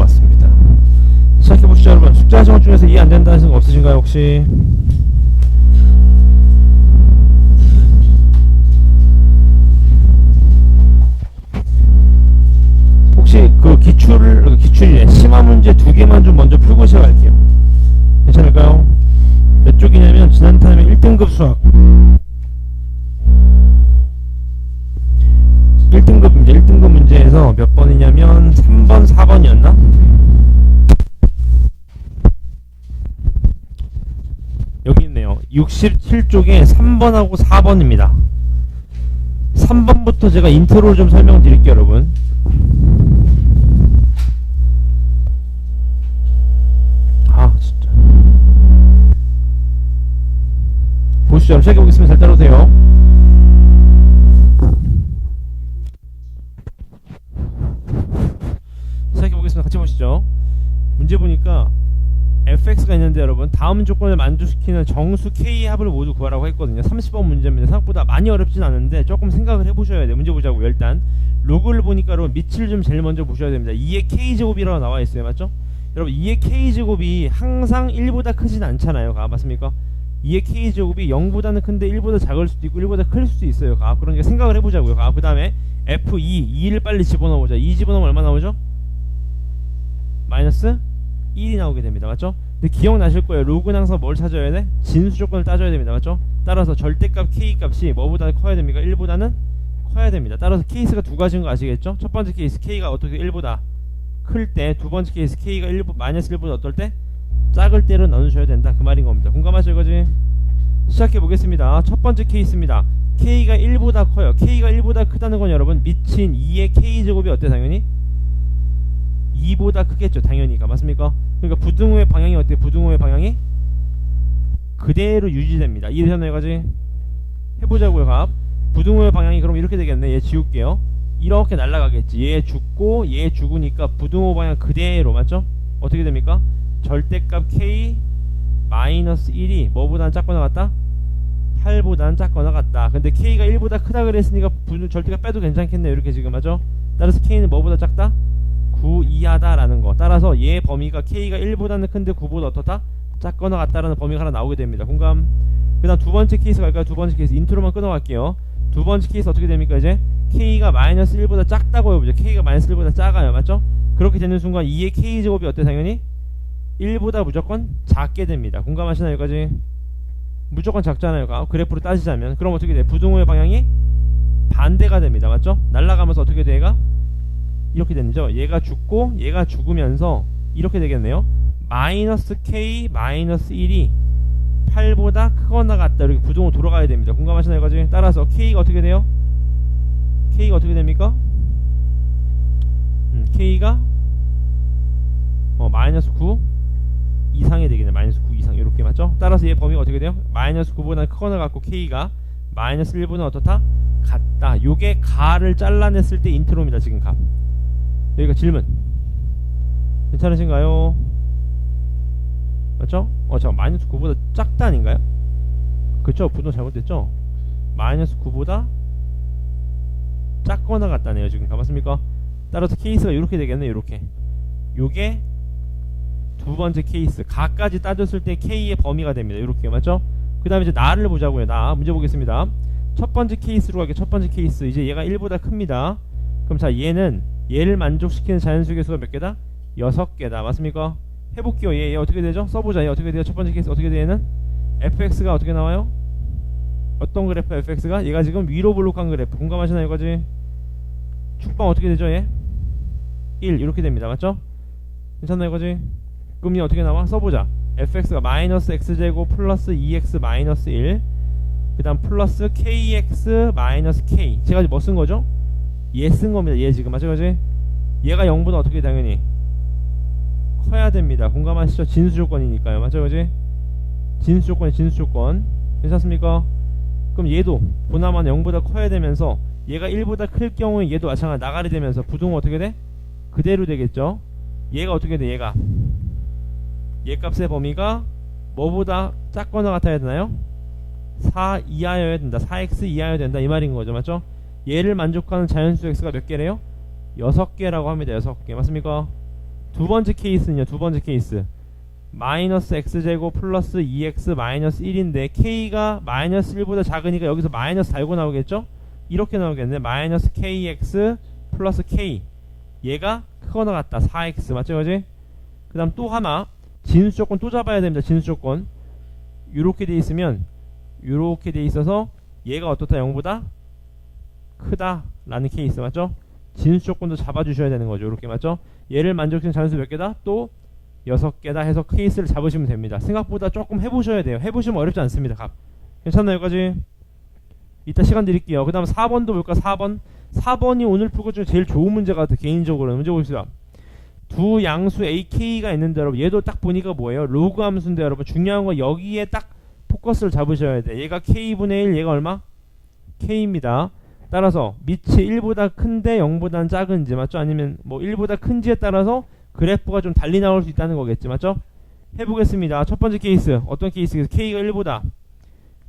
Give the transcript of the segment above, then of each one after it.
같습니다. 시작해보시죠 여러분. 숙제하신 것 중에서 이해 안된다 하시는 거 없으신가요 혹시? 혹시 그 기출이래 심화 문제 2개만 좀 먼저 풀고 시작할게요. 괜찮을까요? 몇 쪽이냐면 지난 타임에 1등급 수학 1등급 문제에서 몇 번이냐면 3번 4번이었나? 여기 있네요. 67쪽에 3번하고 4번입니다. 3번부터 제가 인트로를 좀 설명드릴게요 여러분. 진짜 보시죠. 시작해보겠습니다. 잘 따라오세요. 시작해보겠습니다. 같이 보시죠. 문제 보니까 fx가 있는데 여러분 다음 조건을 만족시키는 정수 k의 합을 모두 구하라고 했거든요. 30번 문제입니다. 생각보다 많이 어렵진 않은데 조금 생각을 해보셔야 돼요. 문제 보자고요. 일단 로그를 보니까 여러분 밑을 좀 제일 먼저 보셔야 됩니다. 2의 k제곱이라고 나와있어요. 맞죠? 여러분 2의 k제곱이 항상 1보다 크진 않잖아요. 맞습니까? 2의 k제곱이 0보다는 큰데 1보다 작을 수도 있고 1보다 클 수도 있어요. 그러니까 생각을 해보자고요. 그 다음에 f2, 2를 빨리 집어넣어보자. 2 집어넣으면 얼마 나오죠? 마이너스 1이 나오게 됩니다. 맞죠? 근데 기억나실 거예요. 로그는 항상 뭘 찾아야 돼? 진수 조건을 따져야 됩니다. 맞죠? 따라서 절대값 k 값이 뭐보다 커야 됩니까? 1보다는 커야 됩니다. 따라서 케이스가 두 가지인 거 아시겠죠? 첫 번째 케이스 k가 어떻게 1보다 클 때, 두 번째 케이스 k가 마이너스 1보다 어떨 때? 작을 때로 나누셔야 된다. 그 말인 겁니다. 공감하실 거지? 시작해 보겠습니다. 첫 번째 케이스입니다. k가 1보다 커요. k가 1보다 크다는 건 여러분 미친 2의 k제곱이 어때 당연히? 2보다 크겠죠. 당연히. 맞습니까? 그러니까 부등호의 방향이 어때? 부등호의 방향이 그대로 유지됩니다. 이해되셨나요? 까지 해보자고요. 부등호의 방향이 그럼 이렇게 되겠네. 얘 지울게요. 이렇게 날아가겠지. 얘 죽고 얘 죽으니까 부등호 방향 그대로. 맞죠? 어떻게 됩니까? 절대값 k 마이너스 1이 뭐보다는 작거나 같다? 8보다는 작거나 같다. 근데 k가 1보다 크다 그랬으니까 절대값 빼도 괜찮겠네요. 이렇게 지금. 맞죠? 따라서 k는 뭐보다 작다? 9 이하다 라는 거. 따라서 얘 범위가 k가 1보다는 큰데 9보다 어떻다? 작거나 같다라는 범위가 하나 나오게 됩니다. 공감? 그 다음 두 번째 케이스 갈까요? 두 번째 케이스 인트로만 끊어갈게요. 두 번째 케이스 어떻게 됩니까? 이제 k가 마이너스 1보다 작다고 해보죠. k가 마이너스 1보다 작아요. 맞죠? 그렇게 되는 순간 2의 k제곱이 어때? 당연히 1보다 무조건 작게 됩니다. 공감하시나요? 여기까지? 무조건 작잖아요. 그래프로 따지자면. 그럼 어떻게 돼? 부등호의 방향이 반대가 됩니다. 맞죠? 날아가면서 어떻게 돼? 얘가? 이렇게 되죠. 얘가 죽고 얘가 죽으면서 이렇게 되겠네요. 마이너스 k 마이너스 1이 8보다 크거나 같다. 이렇게 부등호 돌아가야 됩니다. 공감하시나요? 여기까지? 따라서 k가 어떻게 돼요? k가 어떻게 됩니까? k가 마이너스 9 이상이 되겠네. 마이너스 9 이상. 이렇게. 맞죠? 따라서 얘 범위가 어떻게 돼요? 마이너스 9보다 크거나 같고 k가 마이너스 1보다 어떻다? 같다. 요게 가를 잘라냈을 때 인트로입니다. 지금 가. 여기가 질문. 괜찮으신가요? 맞죠? 잠깐 마이너스 9보다 작다 아닌가요? 그쵸? 부등호 잘못됐죠? 마이너스 9보다 작거나 같다네요. 지금 맞습니까? 따라서 케이스가 이렇게 되겠네. 이렇게. 요게 두 번째 케이스. 가까지 따졌을 때 k의 범위가 됩니다. 이렇게. 맞죠? 그 다음에 이제 나를 보자고요. 나 문제 보겠습니다. 첫 번째 케이스로 갈게요. 첫 번째 케이스. 이제 얘가 1보다 큽니다. 그럼 자 얘를 만족시키는 자연수의 개수가 몇 개다? 6개다. 맞습니까? 해볼게요. 얘 어떻게 되죠? 써보자. 얘 어떻게 돼요? 첫 번째 케이스 어떻게 돼? 얘는 fx가 어떻게 나와요? 어떤 그래프 fx가? 얘가 지금 위로 블록한 그래프. 공감하시나요? 여기까지? 축방 어떻게 되죠? 얘 1 이렇게 됩니다. 맞죠? 괜찮나요? 여기까지? 그럼 얘 어떻게 나와? 써보자. fx가 마이너스 x제곱 플러스 2x 마이너스 1 그 다음 플러스 kx 마이너스 k. 제가 지금 뭐 쓴 거죠? 얘 쓴 겁니다. 얘 지금. 맞죠? 그지? 얘가 0보다 어떻게 당연히 커야 됩니다. 공감하시죠? 진수 조건이니까요. 맞죠? 그지? 진수 조건이 진수 조건. 괜찮습니까? 그럼 얘도 보나마나 0보다 커야 되면서 얘가 1보다 클 경우에 얘도 마찬가지 나가리 되면서 부등호 어떻게 돼? 그대로 되겠죠? 얘가 어떻게 돼? 얘가 얘 값의 범위가 뭐보다 작거나 같아야 되나요? 4 이하여야 된다. 4x 이하여야 된다. 이 말인 거죠. 맞죠? 얘를 만족하는 자연수 x가 몇 개래요? 6개라고 합니다. 6개. 맞습니까? 두 번째 케이스는요. 두 번째 케이스 마이너스 x제곱 플러스 2x 마이너스 1인데 k가 마이너스 1보다 작으니까 여기서 마이너스 달고 나오겠죠? 이렇게 나오겠네. 마이너스 kx 플러스 k 얘가 크거나 같다. 4x 맞죠? 그지? 그 다음 또 하나 진수 조건 또 잡아야 됩니다. 진수 조건 요렇게 돼 있으면 요렇게 돼 있어서 얘가 어떻다? 0보다 크다 라는 케이스 맞죠? 진수 조건도 잡아주셔야 되는 거죠. 요렇게 맞죠? 얘를 만족시키는 자연수 몇 개다? 또 6개다 해서 케이스를 잡으시면 됩니다. 생각보다 조금 해보셔야 돼요. 해보시면 어렵지 않습니다. 값 괜찮나요? 여기까지? 이따 시간 드릴게요. 그 다음 4번도 볼까? 4번이 오늘 풀 것 중에 제일 좋은 문제 같아. 개인적으로는 문제 보십시오. 두 양수 ak가 있는데 여러분 얘도 딱 보니까 뭐예요? 로그 함수인데 여러분 중요한 건 여기에 딱 포커스를 잡으셔야 돼. 얘가 k분의 1 얘가 얼마? k입니다. 따라서 밑이 1보다 큰데 0보다는 작은지 맞죠? 아니면 뭐 1보다 큰지에 따라서 그래프가 좀 달리 나올 수 있다는 거겠지 맞죠? 해보겠습니다. 첫 번째 케이스 어떤 케이스에서 k가 1보다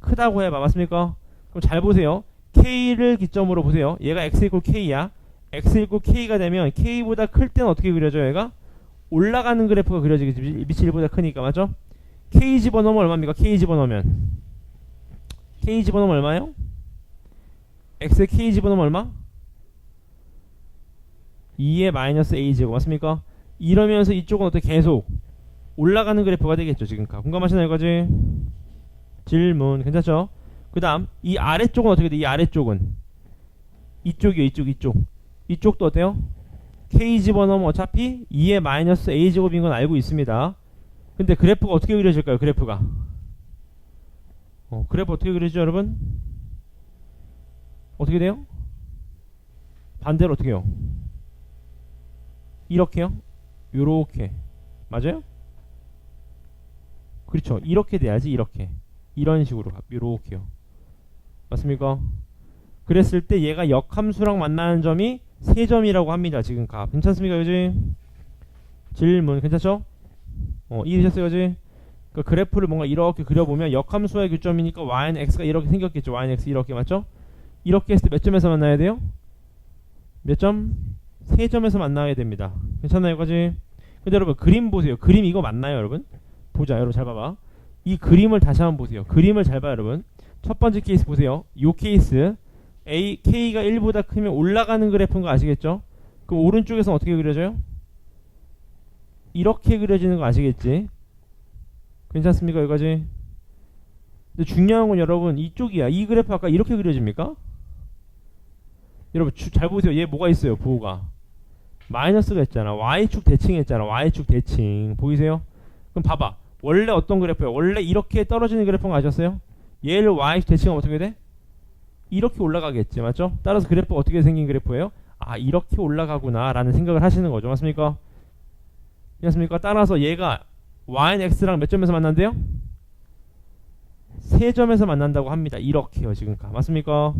크다고 해봐. 맞습니까? 그럼 잘 보세요. k를 기점으로 보세요. 얘가 x = k야. x = k가 되면 k보다 클 때는 어떻게 그려져요? 얘가 올라가는 그래프가 그려지겠지. 밑이 1보다 크니까 맞죠? k 집어넣으면 얼마입니까? k 집어넣으면 얼마예요? x에 k 집어넣으면 얼마? 2의 마이너스 a제곱 맞습니까? 이러면서 이쪽은 어떻게 계속 올라가는 그래프가 되겠죠. 지금까지 공감하시나요? 여기까지? 질문 괜찮죠? 그 다음 이 아래쪽은 어떻게 돼? 이 아래쪽은 이쪽이요. 이쪽도 어때요? k 집어넣으면 어차피 2의 마이너스 a제곱인 건 알고 있습니다. 근데 그래프가 어떻게 그려질까요? 그래프 어떻게 그리죠 여러분? 어떻게 돼요? 반대로 어떻게 해요? 이렇게요? 요렇게 맞아요? 그렇죠. 이렇게 돼야지. 이렇게 이런 식으로 요렇게요. 맞습니까? 그랬을 때 얘가 역함수랑 만나는 점이 3점이라고 합니다. 지금 값 괜찮습니까? 그지? 질문 괜찮죠? 이해되셨어요? 그지? 그 그래프를 뭔가 이렇게 그려보면 역함수의 교점이니까 y는 x가 이렇게 생겼겠죠. y는 x 이렇게 맞죠? 이렇게 했을 때 몇 점에서 만나야 돼요? 몇 점? 3점에서 만나야 됩니다. 괜찮나요? 여기까지? 근데 여러분 그림 보세요. 그림 이거 맞나요 여러분? 보자. 여러분 잘 봐봐. 이 그림을 다시 한번 보세요. 그림을 잘 봐요 여러분. 첫 번째 케이스 보세요. 요 케이스 k가 1보다 크면 올라가는 그래프인 거 아시겠죠? 그럼 오른쪽에서 어떻게 그려져요? 이렇게 그려지는 거 아시겠지? 괜찮습니까? 여기까지? 근데 중요한 건 여러분 이쪽이야. 이 그래프 아까 이렇게 그려집니까? 여러분 잘 보세요. 얘 뭐가 있어요? 부호가 마이너스가 있잖아. y축 대칭 했잖아. y축 대칭 보이세요? 그럼 봐봐. 원래 어떤 그래프예요? 원래 이렇게 떨어지는 그래프인 거 아셨어요? 얘를 y축 대칭하면 어떻게 돼? 이렇게 올라가겠지. 맞죠? 따라서 그래프가 어떻게 생긴 그래프예요? 아 이렇게 올라가구나 라는 생각을 하시는 거죠. 맞습니까? 맞습니까? 따라서 얘가 y는 x랑 몇 점에서 만난대요? 3점에서 만난다고 합니다. 이렇게요. 지금 맞습니까?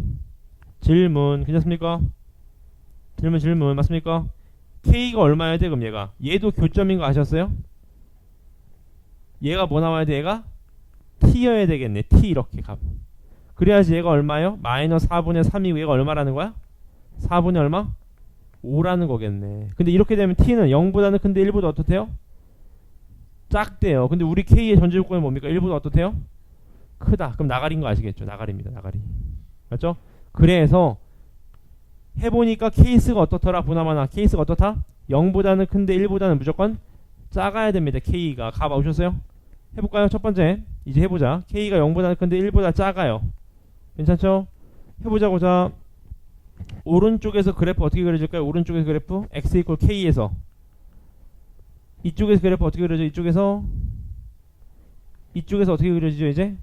질문 괜찮습니까? 질문 맞습니까? k가 얼마여야 돼? 그럼 얘도 교점인 거 아셨어요? 얘가 뭐 나와야 돼? 얘가 t여야 되겠네. t 이렇게 값. 그래야지 얘가 얼마요? 마이너스 4분의 3이고 얘가 얼마라는 거야? 4분의 얼마? 5라는 거겠네. 근데 이렇게 되면 t는 0보다는 큰데 1보다 어떻대요? 작대요. 근데 우리 k의 전제 조건이 뭡니까? 1보다 어떻대요? 크다. 그럼 나가리인 거 아시겠죠? 나가리입니다. 나가리. 맞죠? 그래서 해보니까 케이스가 어떻더라? 보나마나 케이스가 어떻다? 0보다는 큰데 1보다는 무조건 작아야 됩니다. k가 가 오셨어요? 해볼까요? 첫 번째 이제 해보자. k가 0보다는 큰데 1보다 작아요. 괜찮죠? 해보자고. 자 오른쪽에서 그래프 어떻게 그려질까요? 오른쪽에서 그래프 x = k에서 이쪽에서 그래프 어떻게 그려져? 이쪽에서 어떻게 그려지죠? 이제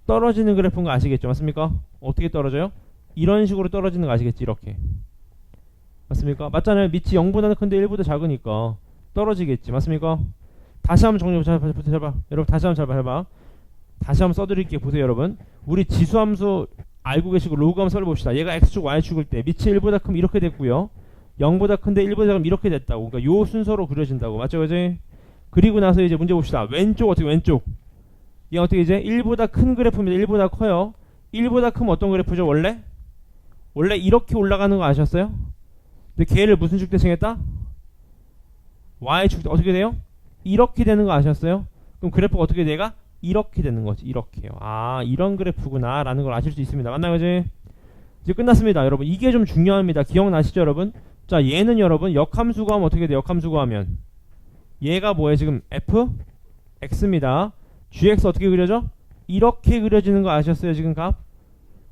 떨어지는 그래프인 거 아시겠죠? 맞습니까? 어떻게 떨어져요? 이런 식으로 떨어지는 거 아시겠지? 이렇게 맞습니까? 맞잖아요. 밑이 0보다는 큰데 1보다 작으니까 떨어지겠지. 맞습니까? 다시 한번 정리해보자. 여러분 다시 한번 잘 봐봐. 다시 한번 써드릴게요. 보세요 여러분. 우리 지수함수 알고 계시고 로그 한번 써봅시다. 얘가 x축 y축일 때 밑이 1보다 크면 이렇게 됐고요. 0보다 큰데 1보다 작으면 이렇게 됐다고. 그러니까 요 순서로 그려진다고. 맞죠? 그지? 그리고 나서 이제 문제 봅시다. 왼쪽 어떻게 왼쪽 얘 어떻게 이제 1보다 큰 그래프입니다. 1보다 커요. 1보다 크면 어떤 그래프죠? 원래 이렇게 올라가는 거 아셨어요? 근데 걔를 무슨 축 대칭했다? y축 어떻게 돼요? 이렇게 되는 거 아셨어요? 그럼 그래프가 어떻게 돼가? 이렇게 되는 거지. 이렇게요. 아, 이런 그래프구나 라는 걸 아실 수 있습니다. 맞나요? 그지? 이제 끝났습니다. 여러분 이게 좀 중요합니다. 기억나시죠 여러분? 자, 얘는 여러분 역함수 구하면 어떻게 돼요? 역함수 구하면 얘가 뭐예요? 지금 f? x입니다. gx 어떻게 그려져? 이렇게 그려지는 거 아셨어요? 지금 값?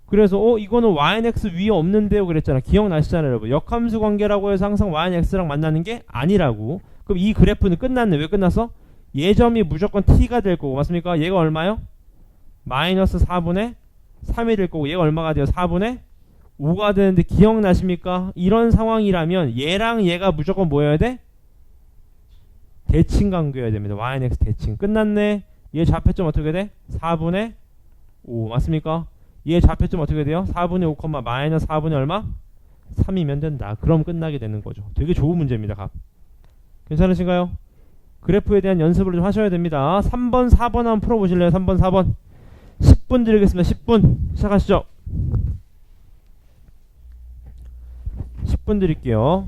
그래서 이거는 yx 위에 없는데요 그랬잖아. 기억나시잖아요 여러분. 역함수 관계라고 해서 항상 yx랑 만나는 게 아니라고. 그럼 이 그래프는 끝났네. 왜 끝났어? 예점이 무조건 t가 될 거고 맞습니까? 얘가 얼마요? 마이너스 4분의 3이 될 거고 얘가 얼마가 돼요? 4분의 5가 되는데 기억나십니까? 이런 상황이라면 얘랑 얘가 무조건 뭐여야 돼? 대칭 관계여야 됩니다. yx 대칭. 끝났네. 얘 좌표점 어떻게 돼? 4분의 5 맞습니까? 얘 좌표점 어떻게 돼요? 4분의 5, 마이너스 4분의 얼마? 3이면 된다. 그럼 끝나게 되는 거죠. 되게 좋은 문제입니다. 값. 괜찮으신가요? 그래프에 대한 연습을 좀 하셔야 됩니다. 3번, 4번 한번 풀어보실래요? 3번, 4번. 10분 드리겠습니다. 10분. 시작하시죠. 10분 드릴게요.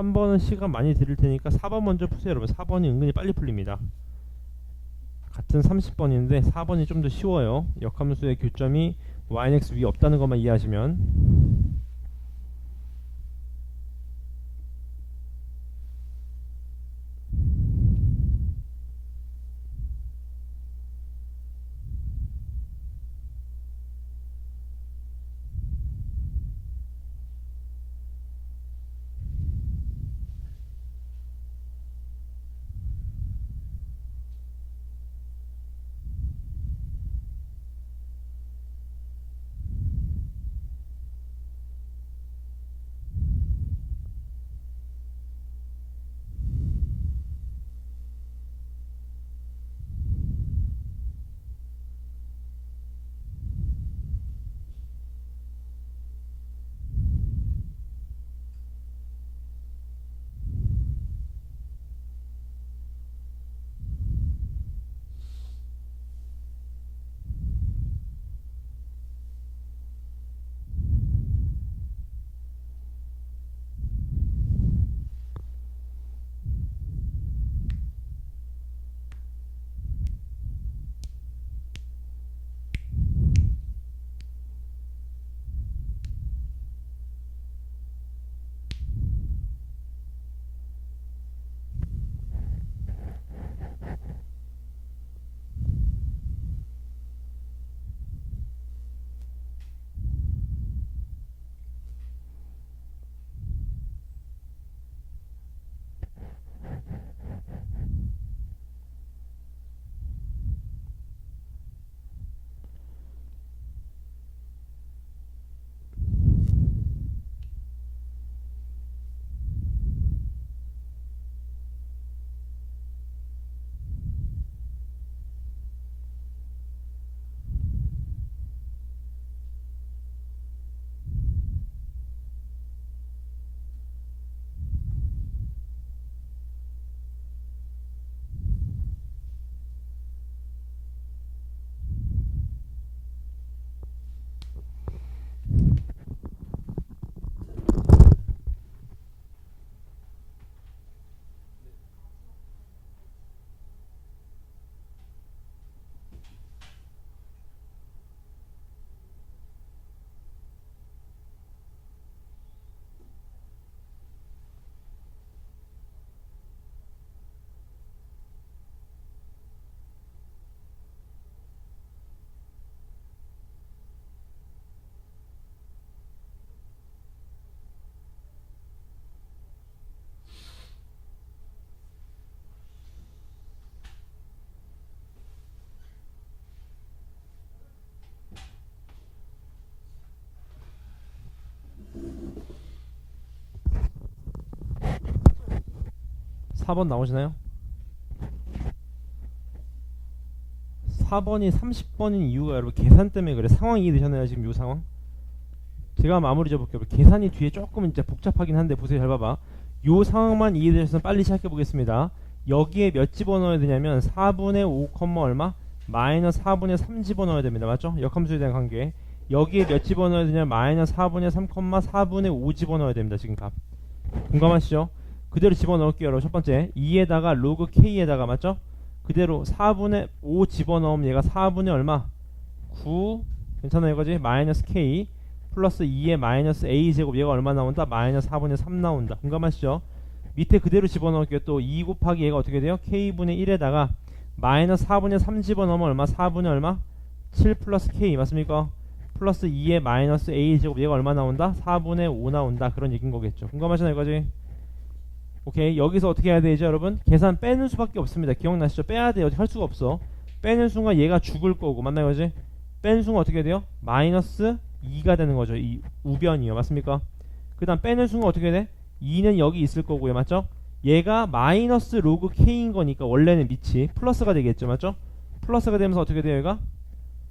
삼 3번은 시간 많이 드릴 테니까 4번 먼저 푸세요 여러분. 4번이 은근히 빨리 풀립니다. 같은 30번인데 4번이 좀 더 쉬워요. 역함수의 교점이 yx 위에 없다는 것만 이해하시면. 4번 나오시나요? 4번이 30번인 이유가 여러분 계산 때문에 그래. 상황이 이해되셨나요? 지금 요 상황? 제가 마무리 잡을게요. 계산이 뒤에 조금 이제 복잡하긴 한데 보세요. 잘 봐봐. 요 상황만 이해되셔서 빨리 시작해 보겠습니다. 여기에 몇 집어넣어야 되냐면 4분의 5, 얼마? 마이너스 4분의 3 집어넣어야 됩니다. 맞죠? 역함수에 대한 관계. 여기에 몇 집어넣어야 되냐면 마이너스 4분의 3, 4분의 5 집어넣어야 됩니다. 지금 값. 공감하시죠? 그대로 집어넣을게요. 여러분. 첫 번째 2에다가 로그 K에다가 맞죠? 그대로 4분의 5 집어넣으면 얘가 4분의 얼마? 9 괜찮아요 이거지? 마이너스 K 플러스 2의 마이너스 A제곱 얘가 얼마 나온다? 마이너스 4분의 3 나온다. 공감하시죠? 밑에 그대로 집어넣을게요. 또 2 곱하기 얘가 어떻게 돼요? K분의 1에다가 마이너스 4분의 3 집어넣으면 얼마? 4분의 얼마? 7 플러스 K 맞습니까? 플러스 2의 마이너스 A제곱 얘가 얼마 나온다? 4분의 5 나온다. 그런 얘기인 거겠죠. 공감하시나요 이거지? 오케이. 여기서 어떻게 해야 되죠 여러분? 계산 빼는 수밖에 없습니다. 기억나시죠? 빼야 돼요. 할 수가 없어. 빼는 순간 얘가 죽을 거고 맞나요 그지? 빼는 순간 어떻게 돼요? 마이너스 2가 되는 거죠. 이 우변이요. 맞습니까? 그 다음 빼는 순간 어떻게 돼? 2는 여기 있을 거고요. 맞죠? 얘가 마이너스 로그 K인 거니까 원래는 밑이 플러스가 되겠죠. 맞죠? 플러스가 되면서 어떻게 돼요 얘가?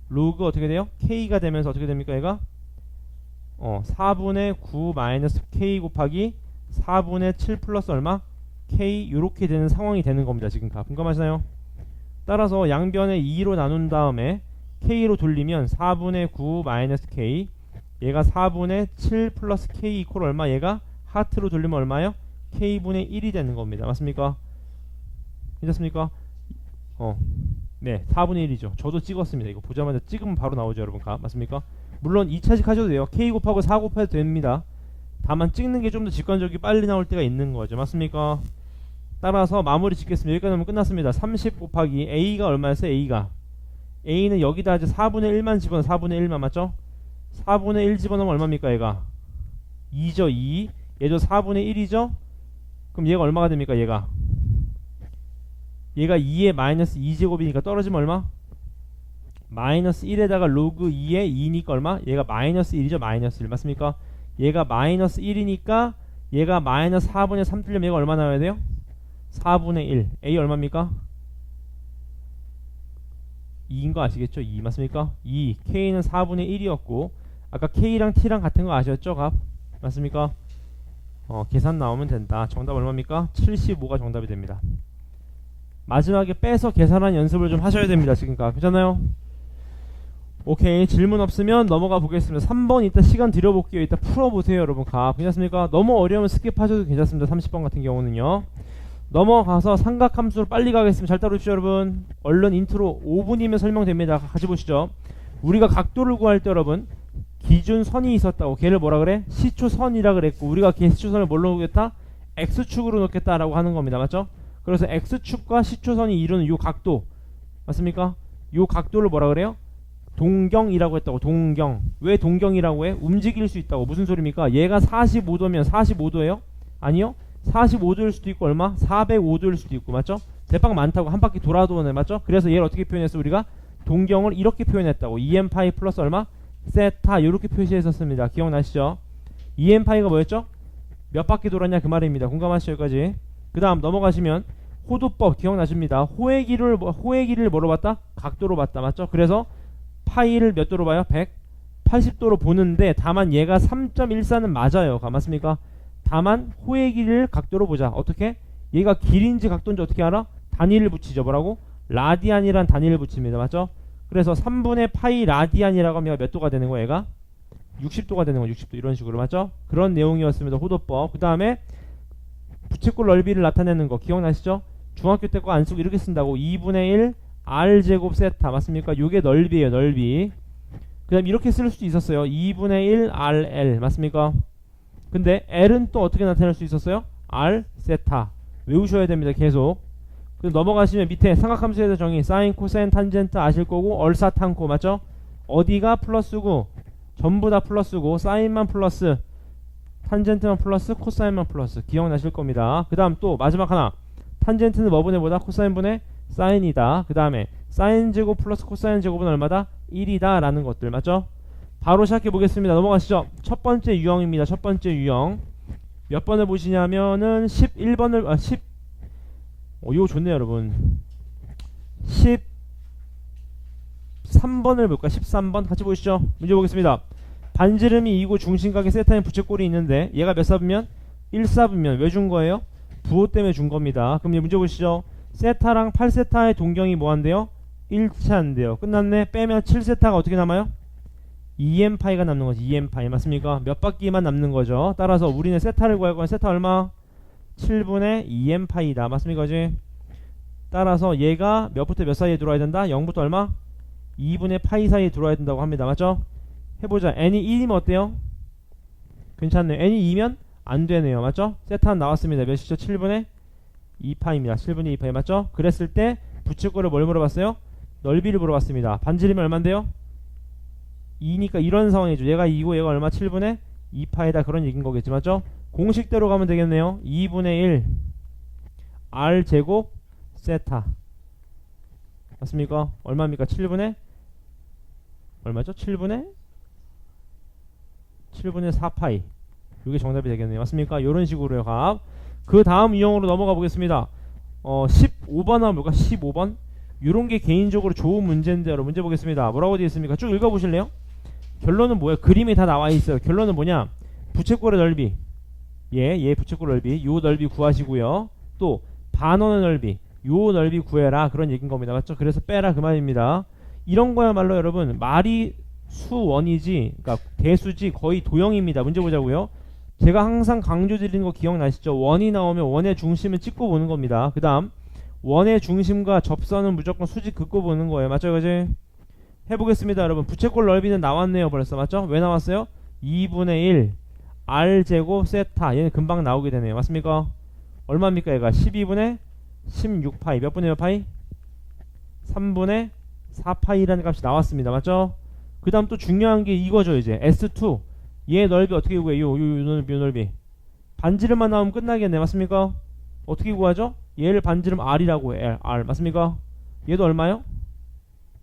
로그 어떻게 돼요? K가 되면서 어떻게 됩니까 얘가? 4분의 9 마이너스 K 곱하기 4분의 7 플러스 얼마? K 요렇게 되는 상황이 되는 겁니다. 지금 다 공감하시나요? 따라서 양변에 2로 나눈 다음에 K로 돌리면 4분의 9 마이너스 K 얘가 4분의 7 플러스 K 이퀄 얼마? 얘가 하트로 돌리면 얼마요? K분의 1이 되는 겁니다. 맞습니까? 괜찮습니까? 네 4분의 1이죠. 저도 찍었습니다. 이거 보자마자 찍으면 바로 나오죠 여러분. 맞습니까? 물론 2차식 하셔도 돼요. K 곱하고 4 곱해도 됩니다. 다만 찍는 게 좀 더 직관적이 빨리 나올 때가 있는 거죠. 맞습니까? 따라서 마무리 짓겠습니다. 여기까지 하면 끝났습니다. 30 곱하기 A가 얼마였어요? A는 여기다 이제 4분의 1만 집어넣어. 4분의 1만 맞죠? 4분의 1 집어넣으면 얼마입니까 얘가? 2죠 2. 얘도 4분의 1이죠? 그럼 얘가 얼마가 됩니까 얘가? 얘가 2의 마이너스 2제곱이니까 떨어지면 얼마? 마이너스 1에다가 로그 2의 2니까 얼마? 얘가 마이너스 1이죠. 마이너스 1 맞습니까? 얘가 마이너스 1이니까 얘가 마이너스 4분의 3 뜨려면 얘가 얼마 나와야 돼요? 4분의 1 A 얼마입니까? 2인 거 아시겠죠? 2 맞습니까? 2 K는 4분의 1이었고 아까 K랑 T랑 같은 거 아셨죠? 값 맞습니까? 계산 나오면 된다. 정답 얼마입니까? 75가 정답이 됩니다. 마지막에 빼서 계산한 연습을 좀 하셔야 됩니다. 지금까지 괜찮아요? 오케이. 질문 없으면 넘어가 보겠습니다. 3번 이따 시간 드려볼게요. 이따 풀어보세요 여러분. 괜찮습니까? 너무 어려우면 스킵하셔도 괜찮습니다. 30번 같은 경우는요. 넘어가서 삼각함수로 빨리 가겠습니다. 잘 따라오시죠 여러분. 얼른 인트로 5분이면 설명됩니다. 같이 보시죠. 우리가 각도를 구할 때 여러분 기준선이 있었다고. 걔를 뭐라 그래? 시초선이라 그랬고 우리가 걔 시초선을 뭘로 놓겠다? X축으로 놓겠다라고 하는 겁니다. 맞죠? 그래서 X축과 시초선이 이루는 요 각도 맞습니까? 요 각도를 뭐라 그래요? 동경이라고 했다고. 동경. 왜 동경이라고 해? 움직일 수 있다고. 무슨 소리입니까? 얘가 45도면 45도예요? 아니요. 45도일 수도 있고 얼마? 405도일 수도 있고 맞죠? 대박 많다고. 한 바퀴 돌아도네 맞죠? 그래서 얘를 어떻게 표현했어? 우리가 동경을 이렇게 표현했다고. 2n파이 플러스 얼마? 세타 이렇게 표시했었습니다. 기억나시죠? 2n파이가 뭐였죠? 몇 바퀴 돌았냐 그 말입니다. 공감하시죠 여기까지? 그 다음 넘어가시면 호도법 기억나십니다. 호의 길이를 뭐로 봤다? 각도로 봤다 맞죠? 그래서 파이를 몇 도로 봐요? 180도로 보는데 다만 얘가 3.14는 맞아요. 맞습니까? 다만 호의 길이를 각도로 보자. 어떻게? 얘가 길인지 각도인지 어떻게 알아? 단위를 붙이죠. 뭐라고? 라디안이란 단위를 붙입니다. 맞죠? 그래서 3분의 파이 라디안이라고 하면 몇 도가 되는 거야 얘가? 60도가 되는 거야. 60도 이런 식으로 맞죠? 그런 내용이었습니다. 호도법. 그 다음에 부채꼴 넓이를 나타내는 거 기억나시죠? 중학교 때 거 안 쓰고 이렇게 쓴다고. 2분의 1 R제곱 세타 맞습니까? 요게 넓이에요. 넓이. 그 다음 이렇게 쓸 수도 있었어요. 2분의 1 RL 맞습니까? 근데 L은 또 어떻게 나타낼 수 있었어요? R 세타. 외우셔야 됩니다. 계속. 그럼 넘어가시면 밑에 삼각함수에 대한 정의 사인, 코사인, 탄젠트 아실 거고 얼사탄코 맞죠? 어디가 플러스고 전부 다 플러스고 사인만 플러스 탄젠트만 플러스 코사인만 플러스 기억나실 겁니다. 그 다음 또 마지막 하나 탄젠트는 뭐분의 뭐다? 코사인분의 사인이다. 그 다음에 사인 제곱 플러스 코사인 제곱은 얼마다? 1이다 라는 것들 맞죠? 바로 시작해 보겠습니다. 넘어가시죠. 첫 번째 유형입니다. 첫 번째 유형 몇 번을 보시냐면은 11번을 이거 좋네요 여러분. 13번을 볼까? 13번 같이 보시죠. 문제 보겠습니다. 반지름이 2고 중심각에 세타인 부채꼴이 있는데 얘가 몇 사분면? 1사분면. 왜 준 거예요? 부호 때문에 준 겁니다. 그럼 이제 문제 보시죠. 세타랑 8세타의 동경이 뭐한대요? 일치한대요. 끝났네. 빼면 7세타가 어떻게 남아요? 2n파이가 남는 거지. 2n파이 맞습니까? 몇 바퀴만 남는 거죠. 따라서 우리는 세타를 구할 거면 세타 얼마? 7분의 2n파이다. 맞습니까? 그지? 따라서 얘가 몇부터 몇 사이에 들어와야 된다? 0부터 얼마? 2분의 파이 사이에 들어와야 된다고 합니다. 맞죠? 해보자. n이 1이면 어때요? 괜찮네요. n이 2면 안 되네요. 맞죠? 세타 나왔습니다. 몇이죠? 7분의 2파입니다. 7분의 2파이 맞죠? 그랬을 때 붙일 거를 뭘 물어봤어요? 넓이를 물어봤습니다. 반지름이 얼만데요? 2니까 이런 상황이죠. 얘가 2고 얘가 얼마? 7분의 2파이다. 그런 얘기인 거겠지. 맞죠? 공식대로 가면 되겠네요. 2분의 1 r 제곱 세타 맞습니까? 얼마입니까? 7분의 얼마죠? 7분의 4파이. 이게 정답이 되겠네요. 맞습니까? 이런 식으로요. 값. 그 다음 유형으로 넘어가 보겠습니다. 15번 한번 볼까? 15번. 이런 게 개인적으로 좋은 문제인데 여러분 문제 보겠습니다. 뭐라고 되어 있습니까? 쭉 읽어보실래요? 결론은 뭐예요? 그림이 다 나와 있어요. 결론은 뭐냐? 부채꼴의 넓이. 얘 부채꼴 넓이. 요 넓이 구하시고요. 또 반원의 넓이. 요 넓이 구해라. 그런 얘기인 겁니다. 맞죠? 그래서 빼라 그 말입니다. 이런 거야말로 여러분 말이 수원이지, 그러니까 대수지 거의 도형입니다. 문제 보자고요. 제가 항상 강조드리는 거 기억나시죠? 원이 나오면 원의 중심을 찍고 보는 겁니다. 그 다음 원의 중심과 접선은 무조건 수직 긋고 보는 거예요. 맞죠? 그지? 해보겠습니다. 여러분 부채꼴 넓이는 나왔네요. 벌써 맞죠? 왜 나왔어요? 2분의 1 r제곱 세타. 얘는 금방 나오게 되네요. 맞습니까? 얼마입니까? 얘가 12분의 16파이. 몇 분의 몇 파이? 3분의 4파이라는 값이 나왔습니다. 맞죠? 그 다음 또 중요한 게 이거죠. 이제 S2 얘 넓이 어떻게 구해요? 요 넓이 반지름만 나오면 끝나겠네. 맞습니까? 어떻게 구하죠? 얘를 반지름 R이라고 해. R 맞습니까? 얘도 얼마요?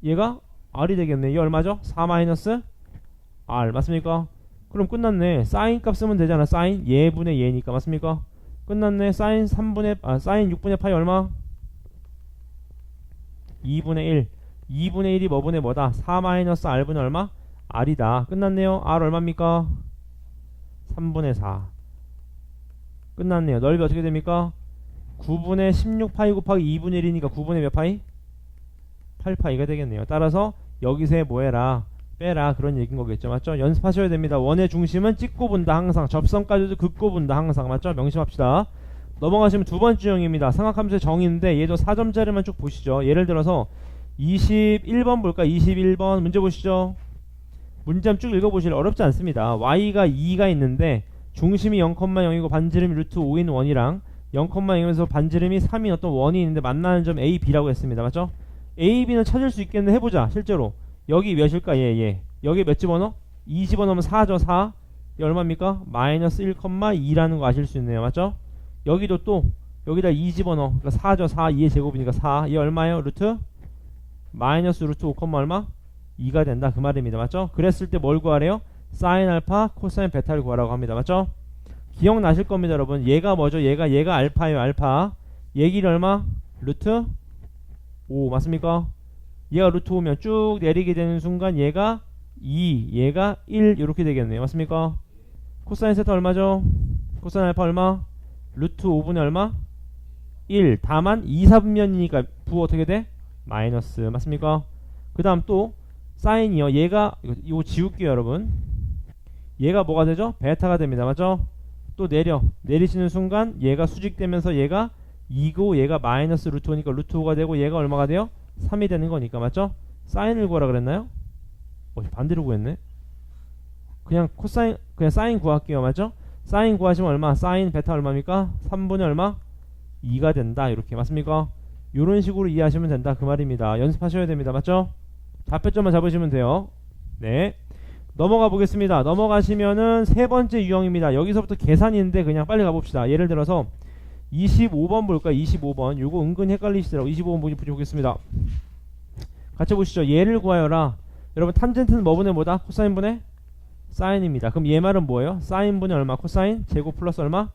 얘가 R이 되겠네. 얘 얼마죠? 4-R 맞습니까? 그럼 끝났네. 사인 값 쓰면 되잖아. 사인 얘분의 얘니까 맞습니까? 끝났네. 사인 6분의 파이 얼마? 2분의 1 2분의 1이 뭐분의 뭐다? 4-R분의 얼마? R이다. 끝났네요. R 얼마입니까? 3분의 4 끝났네요. 넓이 어떻게 됩니까? 9분의 16파이 곱하기 2분의 1이니까 9분의 몇 파이? 8파이가 되겠네요. 따라서 여기서 뭐해라? 빼라. 그런 얘기인 거겠죠. 맞죠? 연습하셔야 됩니다. 원의 중심은 찍고 본다. 항상. 접선까지도 긋고 본다. 항상. 맞죠? 명심합시다. 넘어가시면 두 번째 유형입니다. 삼각함수의 정의인데 얘도 4점짜리만 쭉 보시죠. 예를 들어서 21번 볼까? 21번 문제 보시죠. 문제 한번 쭉 읽어보실래요? 어렵지 않습니다. y가 2가 있는데 중심이 0,0이고 반지름이 루트 5인 원이랑 0,0에서 반지름이 3인 어떤 원이 있는데 만나는 점 A, B라고 했습니다. 맞죠? A, B는 찾을 수 있겠는데 해보자. 실제로 여기 몇일까? 얘 여기 몇 집어넣어? 2 집어넣으면 4죠. 4 이게 얼마입니까? 마이너스 1,2라는 거 아실 수 있네요. 맞죠? 여기도 또 여기다 2 집어넣어. 그러니까 4죠. 4 2의 제곱이니까 4 이게 얼마예요? 루트 마이너스 루트 5, 얼마? 2가 된다. 그 말입니다. 맞죠? 그랬을 때 뭘 구하래요? 사인 알파, 코사인 베타를 구하라고 합니다. 맞죠? 기억나실 겁니다. 여러분 얘가 뭐죠? 얘가 알파예요. 알파 얘 길이 얼마? 루트 5 맞습니까? 얘가 루트 5면 쭉 내리게 되는 순간 얘가 2 얘가 1 이렇게 되겠네요. 맞습니까? 코사인 세타 얼마죠? 코사인 알파 얼마? 루트 5분의 얼마? 1 다만 2사분면이니까 부 어떻게 돼? 마이너스 맞습니까? 그 다음 또 사인이요. 얘가 이거 지울게요. 여러분 얘가 뭐가 되죠? 베타가 됩니다. 맞죠? 또 내리시는 순간 얘가 수직되면서 얘가 2고 얘가 마이너스 루트 5니까 루트 5가 되고 얘가 얼마가 돼요? 3이 되는 거니까 맞죠? 사인을 구하라 그랬나요? 반대로 구했네. 그냥 사인 구할게요. 맞죠? 사인 구하시면 얼마? 사인 베타 얼마입니까? 3분의 얼마? 2가 된다. 이렇게 맞습니까? 이런 식으로 이해하시면 된다. 그 말입니다. 연습하셔야 됩니다. 맞죠? 좌표점만 잡으시면 돼요. 네. 넘어가 보겠습니다. 넘어가시면은 세 번째 유형입니다. 여기서부터 계산인데 그냥 빨리 가봅시다. 예를 들어서 25번 볼까? 25번. 요거 은근히 헷갈리시더라고. 25번 보겠습니다. 같이 보시죠. 얘를 구하여라. 여러분 탄젠트는 뭐분의 뭐다? 코사인분의 사인입니다. 그럼 얘 말은 뭐예요? 사인분의 얼마? 코사인 제곱 플러스 얼마?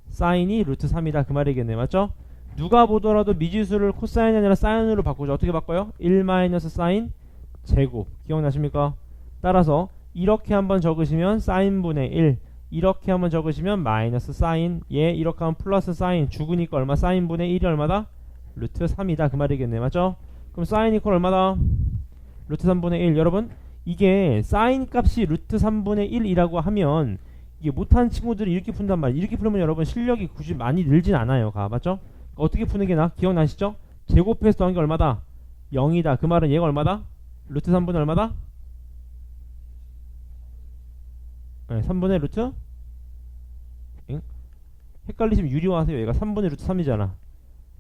사인이 루트 3이다. 그 말이겠네요. 맞죠? 누가 보더라도 미지수를 코사인이 아니라 사인으로 바꾸죠. 어떻게 바꿔요? 1 마이너스 사인 제곱. 기억나십니까? 따라서 이렇게 한번 적으시면 사인분의 1, 이렇게 한번 적으시면 마이너스 사인, 얘 이렇게 하면 플러스 사인, 죽으니까 얼마? 사인분의 1이 얼마다? 루트 3이다 그 말이겠네. 맞죠? 그럼 사인 이퀄 얼마다? 루트 3분의 1. 여러분 이게 사인 값이 루트 3분의 1이라고 하면 이게 못하는 친구들이 이렇게 푼단 말이에요. 이렇게 풀면 여러분 실력이 굳이 많이 늘진 않아요. 맞죠? 어떻게 푸는 게 기억나시죠? 제곱해서 더한 게 얼마다? 0이다. 그 말은 얘가 얼마다? 루트 3분의 얼마다? 네, 3분의 루트? 응? 헷갈리시면 유리화하세요. 얘가 3분의 루트 3이잖아.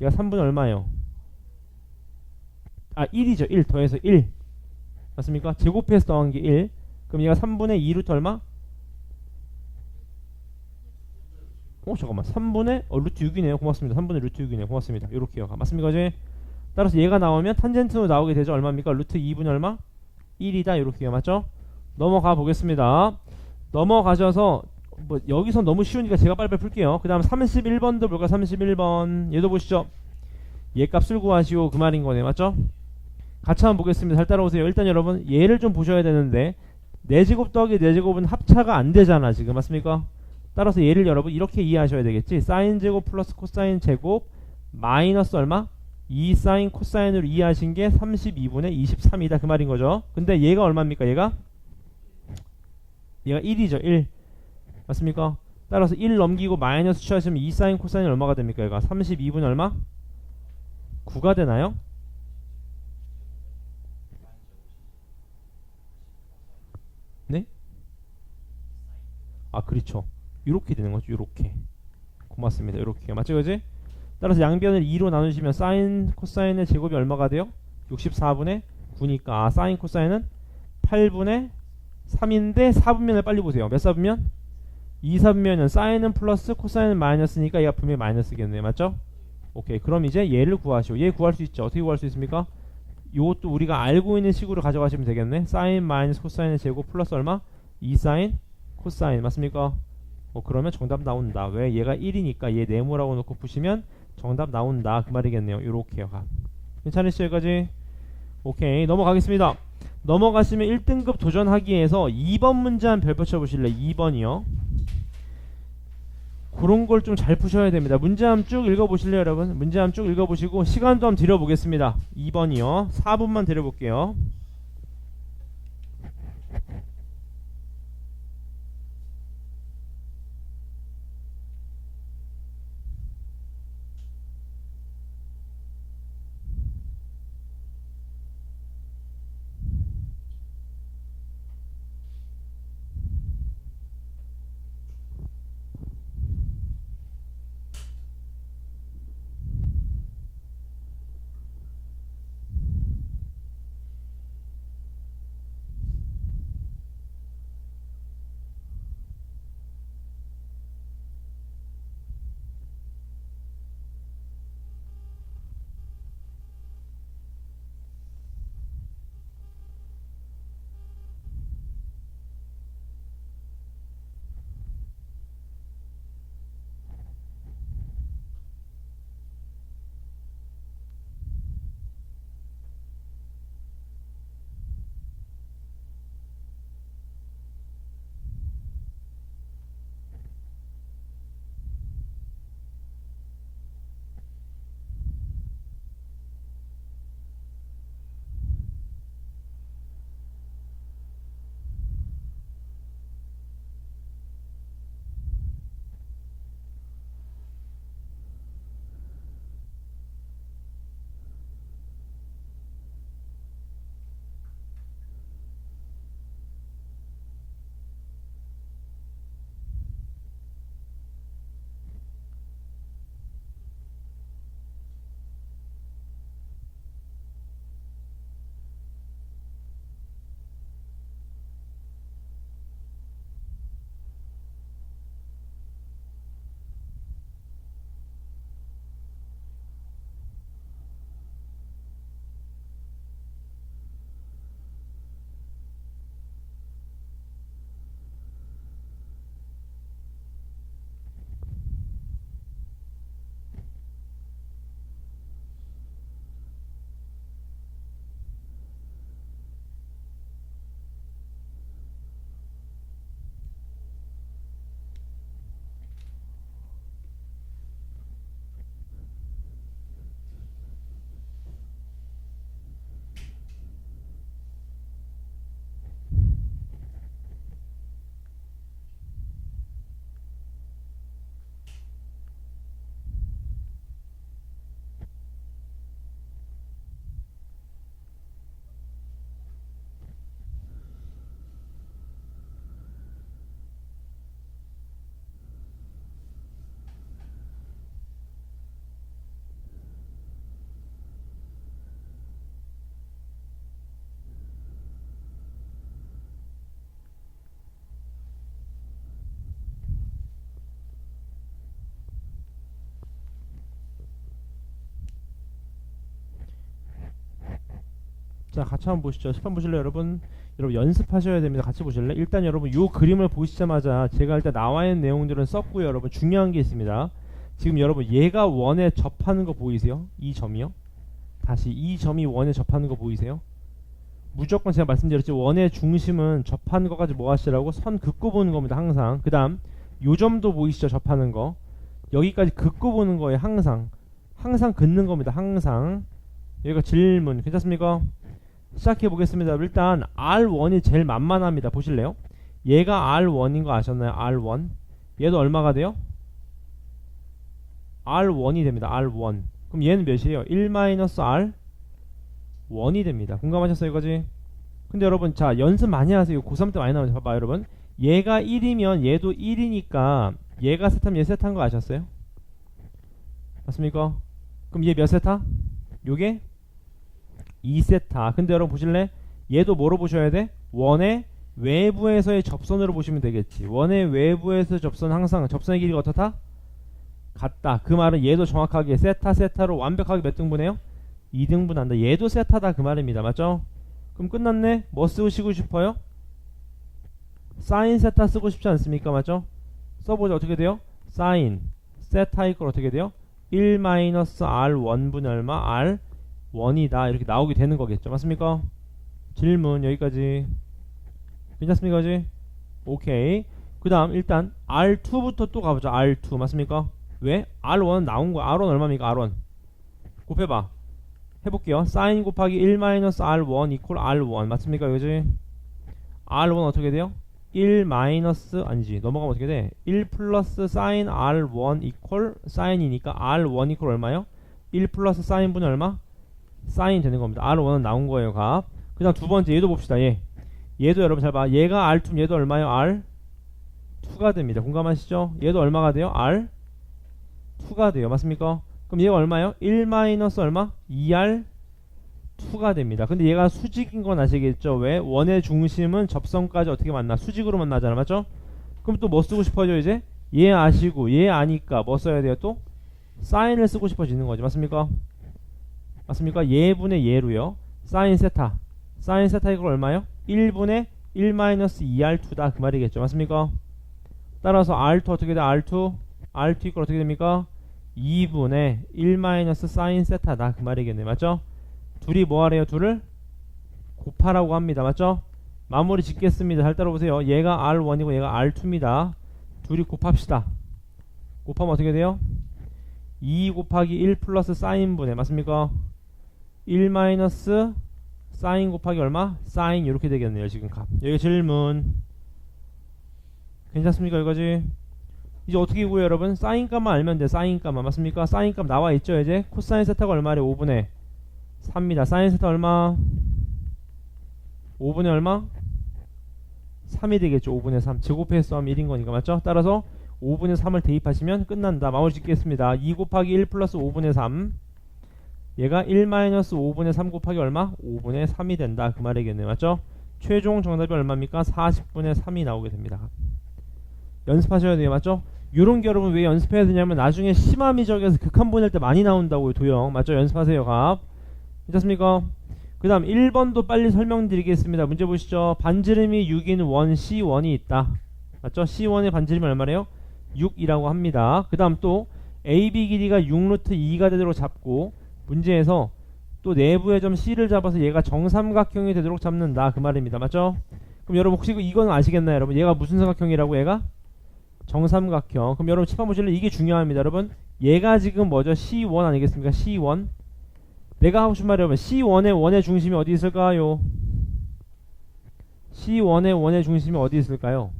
얘가 3분의 얼마예요? 아 1이죠. 1 더해서 1 맞습니까? 제곱해서 더한 게 1. 그럼 얘가 3분의 2 루트 얼마? 잠깐만 3분의 루트 6이네요. 고맙습니다. 3분의 루트 6이네요. 고맙습니다. 요렇게요. 맞습니까? 이제 따라서 얘가 나오면 탄젠트로 나오게 되죠. 얼마입니까? 루트 2분의 얼마? 1이다. 요렇게요. 맞죠? 넘어가 보겠습니다. 넘어가셔서 뭐 여기서 너무 쉬우니까 제가 빨리빨리 풀게요. 그 다음 31번도 볼까? 31번 얘도 보시죠. 얘 값을 구하시오 그 말인 거네. 맞죠? 같이 한번 보겠습니다. 잘 따라오세요. 일단 여러분 얘를 좀 보셔야 되는데 4제곱 더하기 4제곱은 합차가 안 되잖아 지금. 맞습니까? 따라서 얘를 여러분 이렇게 이해하셔야 되겠지. 사인 제곱 플러스 코사인 제곱 마이너스 얼마? 2 사인 코사인으로 이해하신 게 32분의 23이다 그 말인 거죠. 근데 얘가 얼마입니까? 얘가 1이죠. 1 맞습니까? 따라서 1 넘기고 마이너스 취하시면 2 사인 코사인 얼마가 됩니까? 얘가 32분의 얼마? 9가 되나요? 네? 아 그렇죠. 이렇게 되는 거죠. 이렇게. 고맙습니다. 이렇게 맞죠, 그지? 따라서 양변을 2로 나누시면 사인 코사인의 제곱이 얼마가 돼요? 64분의 9니까 사인 코사인은 8분의 3인데 4분면을 빨리 보세요. 몇 4분면? 2 4분면은 사인은 플러스 코사인은 마이너스니까 얘가 분명히 마이너스겠네요. 맞죠? 오케이. 그럼 이제 얘를 구하시오. 얘 구할 수 있죠. 어떻게 구할 수 있습니까? 요것도 우리가 알고 있는 식으로 가져가시면 되겠네. 사인 마이너스 코사인의 제곱 플러스 얼마? 2 사인 코사인 맞습니까? 그러면 정답 나온다. 왜? 얘가 1이니까 얘 네모라고 놓고 푸시면 정답 나온다 그 말이겠네요. 요렇게요. 괜찮으시죠 여기까지? 오케이 넘어가겠습니다. 넘어가시면 1등급 도전하기에서 2번 문제 한 별 붙여보실래? 2번이요. 그런 걸 좀 잘 푸셔야 됩니다. 문제 한번 쭉 읽어보실래요 여러분? 문제 한번 쭉 읽어보시고 시간도 한번 드려보겠습니다. 2번이요. 4분만 드려볼게요. 자, 같이 한번 보시죠. 시판 보실래요, 여러분? 여러분 연습하셔야 됩니다. 같이 보실래? 일단 여러분 요 그림을 보시자마자 제가 일단 나와 있는 내용들은 썼고요. 여러분 중요한 게 있습니다. 지금 여러분 얘가 원에 접하는 거 보이세요? 이 점이요. 다시 이 점이 원에 접하는 거 보이세요? 무조건 제가 말씀드렸지 원의 중심은 접하는 것까지 뭐 하시라고? 선 긋고 보는 겁니다. 항상. 그 다음 요 점도 보이시죠? 접하는 거. 여기까지 긋고 보는 거예요. 항상. 항상 긋는 겁니다. 항상. 여기가 질문. 괜찮습니까? 시작해 보겠습니다. 일단 R1이 제일 만만합니다. 보실래요? 얘가 R1인 거 아셨나요? R1. 얘도 얼마가 돼요? R1이 됩니다. R1. 그럼 얘는 몇이에요? 1-R 1이 됩니다. 공감하셨어요, 이거지? 근데 여러분, 자, 연습 많이 하세요. 고3 때 많이 나오죠. 봐봐, 여러분. 얘가 1이면 얘도 1이니까 얘가 세타면 얘 세타인 거 아셨어요? 맞습니까? 그럼 얘 몇 세타? 요게 2세타. 근데 여러분 보실래? 얘도 뭐로 보셔야 돼? 원의 외부에서의 접선으로 보시면 되겠지. 원의 외부에서 접선 항상 접선의 길이가 어떻다? 같다. 그 말은 얘도 정확하게 세타 세타로 완벽하게 몇 등분해요? 2등분한다. 얘도 세타다 그 말입니다. 맞죠? 그럼 끝났네. 뭐 쓰시고 싶어요? 사인 세타 쓰고 싶지 않습니까? 맞죠? 써보자. 어떻게 돼요? 사인 세타 이퀄 어떻게 돼요? 1-R1분의 얼마? R1이다. 이렇게 나오게 되는 거겠죠. 맞습니까? 질문 여기까지. 괜찮습니까? 그지? 오케이. 그 다음 일단 R2부터 또 가보자. R2 맞습니까? 왜? R1 나온 거야. R1 얼마입니까? R1 곱해봐. 해볼게요. 사인 곱하기 1-R1 이퀄 R1 맞습니까? 그지? R1 어떻게 돼요? 1 마이너스 아니지 넘어가면 어떻게 돼? 1 플러스 사인 R1 이퀄 사인이니까 R1 이퀄 얼마요? 1 플러스 사인분의 얼마? 사인 되는 겁니다. R1은 나온 거예요. 값. 그 다음 두 번째 얘도 봅시다. 얘도 여러분 잘 봐. 얘가 R2면 얘도 얼마요? R2가 됩니다. 공감하시죠? 얘도 얼마가 돼요? R2가 돼요. 맞습니까? 그럼 얘가 얼마요? 1 마이너스 얼마? 2R2가 됩니다. 근데 얘가 수직인 건 아시겠죠? 왜? 원의 중심은 접선까지 어떻게 만나? 수직으로 만나잖아. 맞죠? 그럼 또 뭐 쓰고 싶어져 이제? 얘 아시고 얘 아니까 뭐 써야 돼요 또? 사인을 쓰고 싶어지는 거지. 맞습니까? 맞습니까? 얘분의 얘로요. 사인 세타. 사인 세타 이거 얼마요? 1분의 1-2R2다 그 말이겠죠. 맞습니까? 따라서 R2 어떻게 돼? R2 이거 어떻게 됩니까? 2분의 1 사인 세타다 그 말이겠네. 맞죠? 둘이 뭐 하래요? 둘을 곱하라고 합니다. 맞죠? 마무리 짓겠습니다. 잘 따라보세요. 얘가 R1이고 얘가 R2입니다. 둘이 곱합시다. 곱하면 어떻게 돼요? 2 곱하기 1 플러스 사인분의 맞습니까? 1 마이너스 사인 곱하기 얼마? 사인 이렇게 되겠네요. 지금 값. 여기 질문 괜찮습니까? 여기까지. 이제 어떻게 구해요 여러분? 사인 값만 알면 돼. 사인 값만 맞습니까? 사인 값 나와 있죠 이제? 코사인 세타가 얼마래? 5분의 3입니다. 사인 세타 얼마? 5분의 얼마? 3이 되겠죠. 5분의 3 제곱해서 하면 1인 거니까 맞죠? 따라서 5분의 3을 대입하시면 끝난다. 마무리 짓겠습니다. 2 곱하기 1 플러스 5분의 3 얘가 1 마이너스 5분의 3 곱하기 얼마? 5분의 3이 된다 그 말이겠네. 맞죠? 최종 정답이 얼마입니까? 40분의 3이 나오게 됩니다. 연습하셔야 돼요. 맞죠? 요런 게 여러분 왜 연습해야 되냐면 나중에 심화미적에서 극한 보낼 때 많이 나온다고요. 도형 맞죠? 연습하세요. 값 괜찮습니까? 그 다음 1번도 빨리 설명드리겠습니다. 문제 보시죠. 반지름이 6인 원 C1이 있다. 맞죠? C1의 반지름이 얼마래요? 6이라고 합니다. 그 다음 또 AB 길이가 6루트 2가 되도록 잡고 문제에서 또 내부의 점 C를 잡아서 얘가 정삼각형이 되도록 잡는다 그 말입니다. 맞죠? 그럼 여러분 혹시 이건 아시겠나요? 여러분 얘가 무슨 삼각형이라고? 얘가 정삼각형. 그럼 여러분 칠판 보실래요? 이게 중요합니다. 여러분 얘가 지금 뭐죠? C1 아니겠습니까? C1 내가 하고 싶은 말이 여러분 C1의 원의 중심이 어디 있을까요? C1의 원의 중심이 어디 있을까요?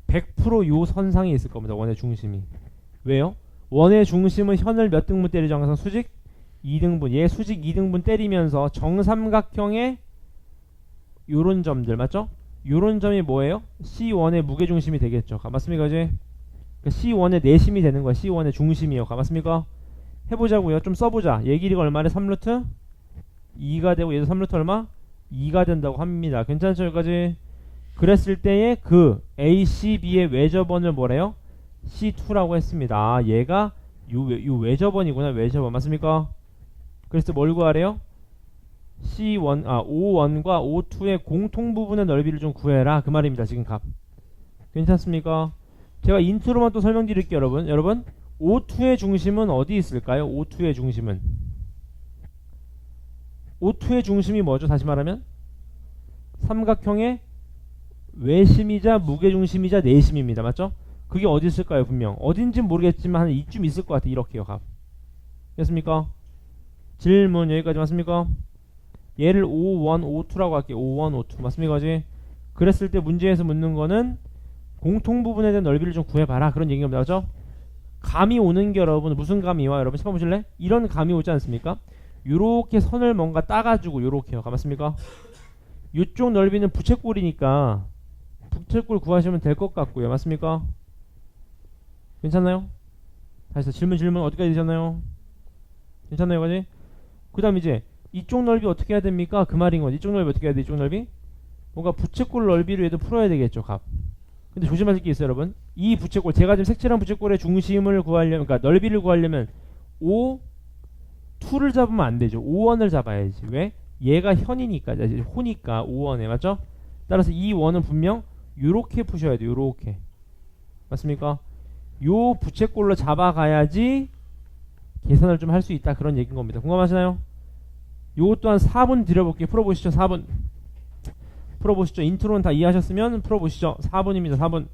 100% 요 선상에 있을 겁니다. 원의 중심이. 왜요? 원의 중심은 현을 몇 등분 때리죠? 항상 수직 2등분. 얘 수직 2등분 때리면서 정삼각형의 요런 점들 맞죠? 요런 점이 뭐예요? C1의 무게중심이 되겠죠. 맞습니까? 이제 C1의 내심이 되는 거야. C1의 중심이요. 맞습니까? 해보자고요. 좀 써보자. 얘 길이가 얼마래? 3루트 2가 되고 얘도 3루트 얼마? 2가 된다고 합니다. 괜찮죠? 여기까지. 그랬을 때의 그 ACB의 외접원을 뭐래요? C2라고 했습니다. 얘가 요 외접원이구나. 외접원 맞습니까? 그래서 뭘 구하래요? C1 O1과 O2의 공통 부분의 넓이를 좀 구해라 그 말입니다. 지금 값 괜찮습니까? 제가 인트로만 또 설명드릴게요. 여러분 O2의 중심은 어디 있을까요? O2의 중심이 뭐죠? 다시 말하면 삼각형의 외심이자 무게중심이자 내심입니다. 맞죠? 그게 어디 있을까요? 분명 어딘진 모르겠지만 한 이쯤 있을 것 같아. 이렇게요. 값 됐습니까? 질문 여기까지 맞습니까? 얘를 O1, O2라고 할게요. O1, O2 맞습니까? 그지? 그랬을 때 문제에서 묻는 거는 공통 부분에 대한 넓이를 좀 구해봐라 그런 얘기가 나오죠. 감이 오는 게 여러분 무슨 감이 와? 여러분 짚어보실래? 이런 감이 오지 않습니까? 요렇게 선을 뭔가 따가지고 요렇게요. 맞습니까? 이쪽 넓이는 부채꼴이니까 부채꼴 구하시면 될 것 같고요. 맞습니까? 괜찮나요? 다시 질문 어디까지 되셨나요? 괜찮나요? 그지? 그 다음 이제 이쪽 넓이 어떻게 해야 됩니까? 그 말인 거지. 이쪽 넓이 어떻게 해야 돼? 이쪽 넓이? 뭔가 부채꼴 넓이로 해도 풀어야 되겠죠. 값. 근데 조심하실 게 있어요. 여러분 이 부채꼴 제가 지금 색칠한 부채꼴의 중심을 구하려면 그러니까 넓이를 구하려면 O2를 잡으면 안 되죠. O1을 잡아야지. 왜? 얘가 현이니까 호니까 O1에 맞죠? 따라서 이 원은 분명 요렇게 푸셔야 돼요. 요렇게 맞습니까? 요 부채꼴로 잡아가야지 계산을 좀 할 수 있다 그런 얘기인 겁니다. 공감하시나요? 요것 또한 4분 드려볼게요. 풀어보시죠. 4분 풀어보시죠. 인트로는 다 이해하셨으면 풀어보시죠. 4분입니다. 4분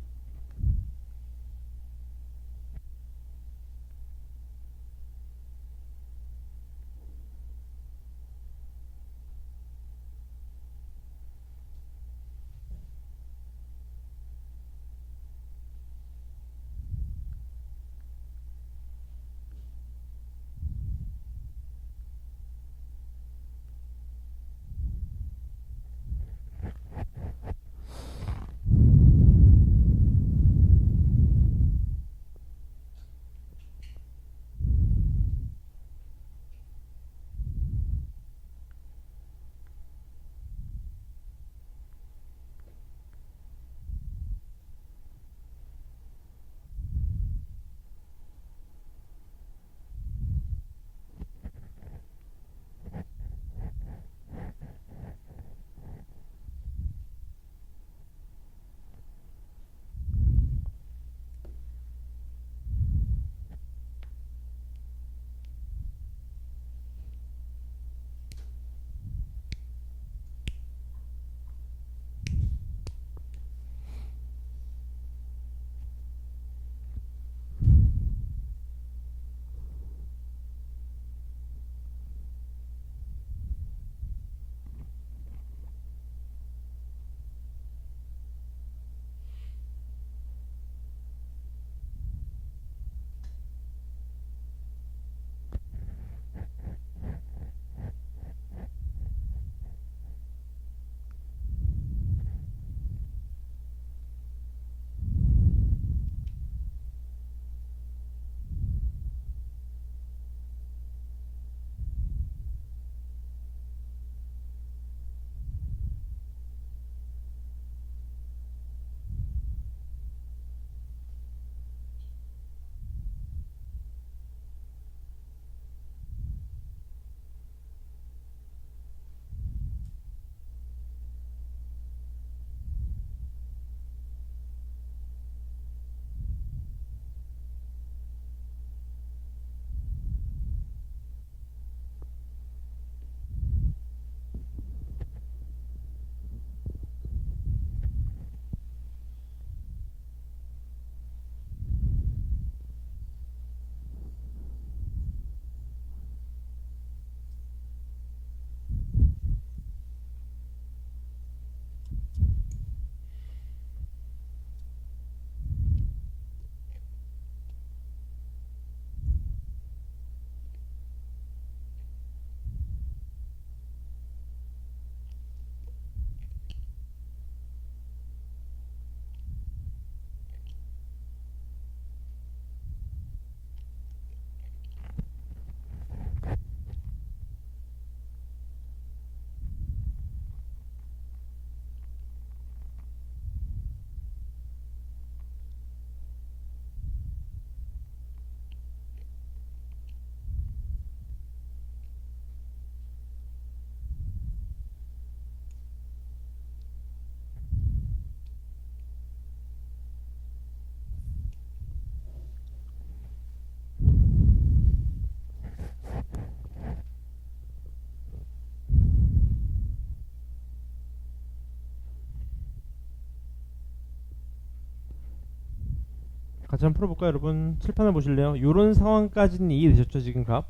같이 한번 풀어볼까요 여러분? 칠판을 보실래요? 요런 상황까지는 이해되셨죠 지금 값?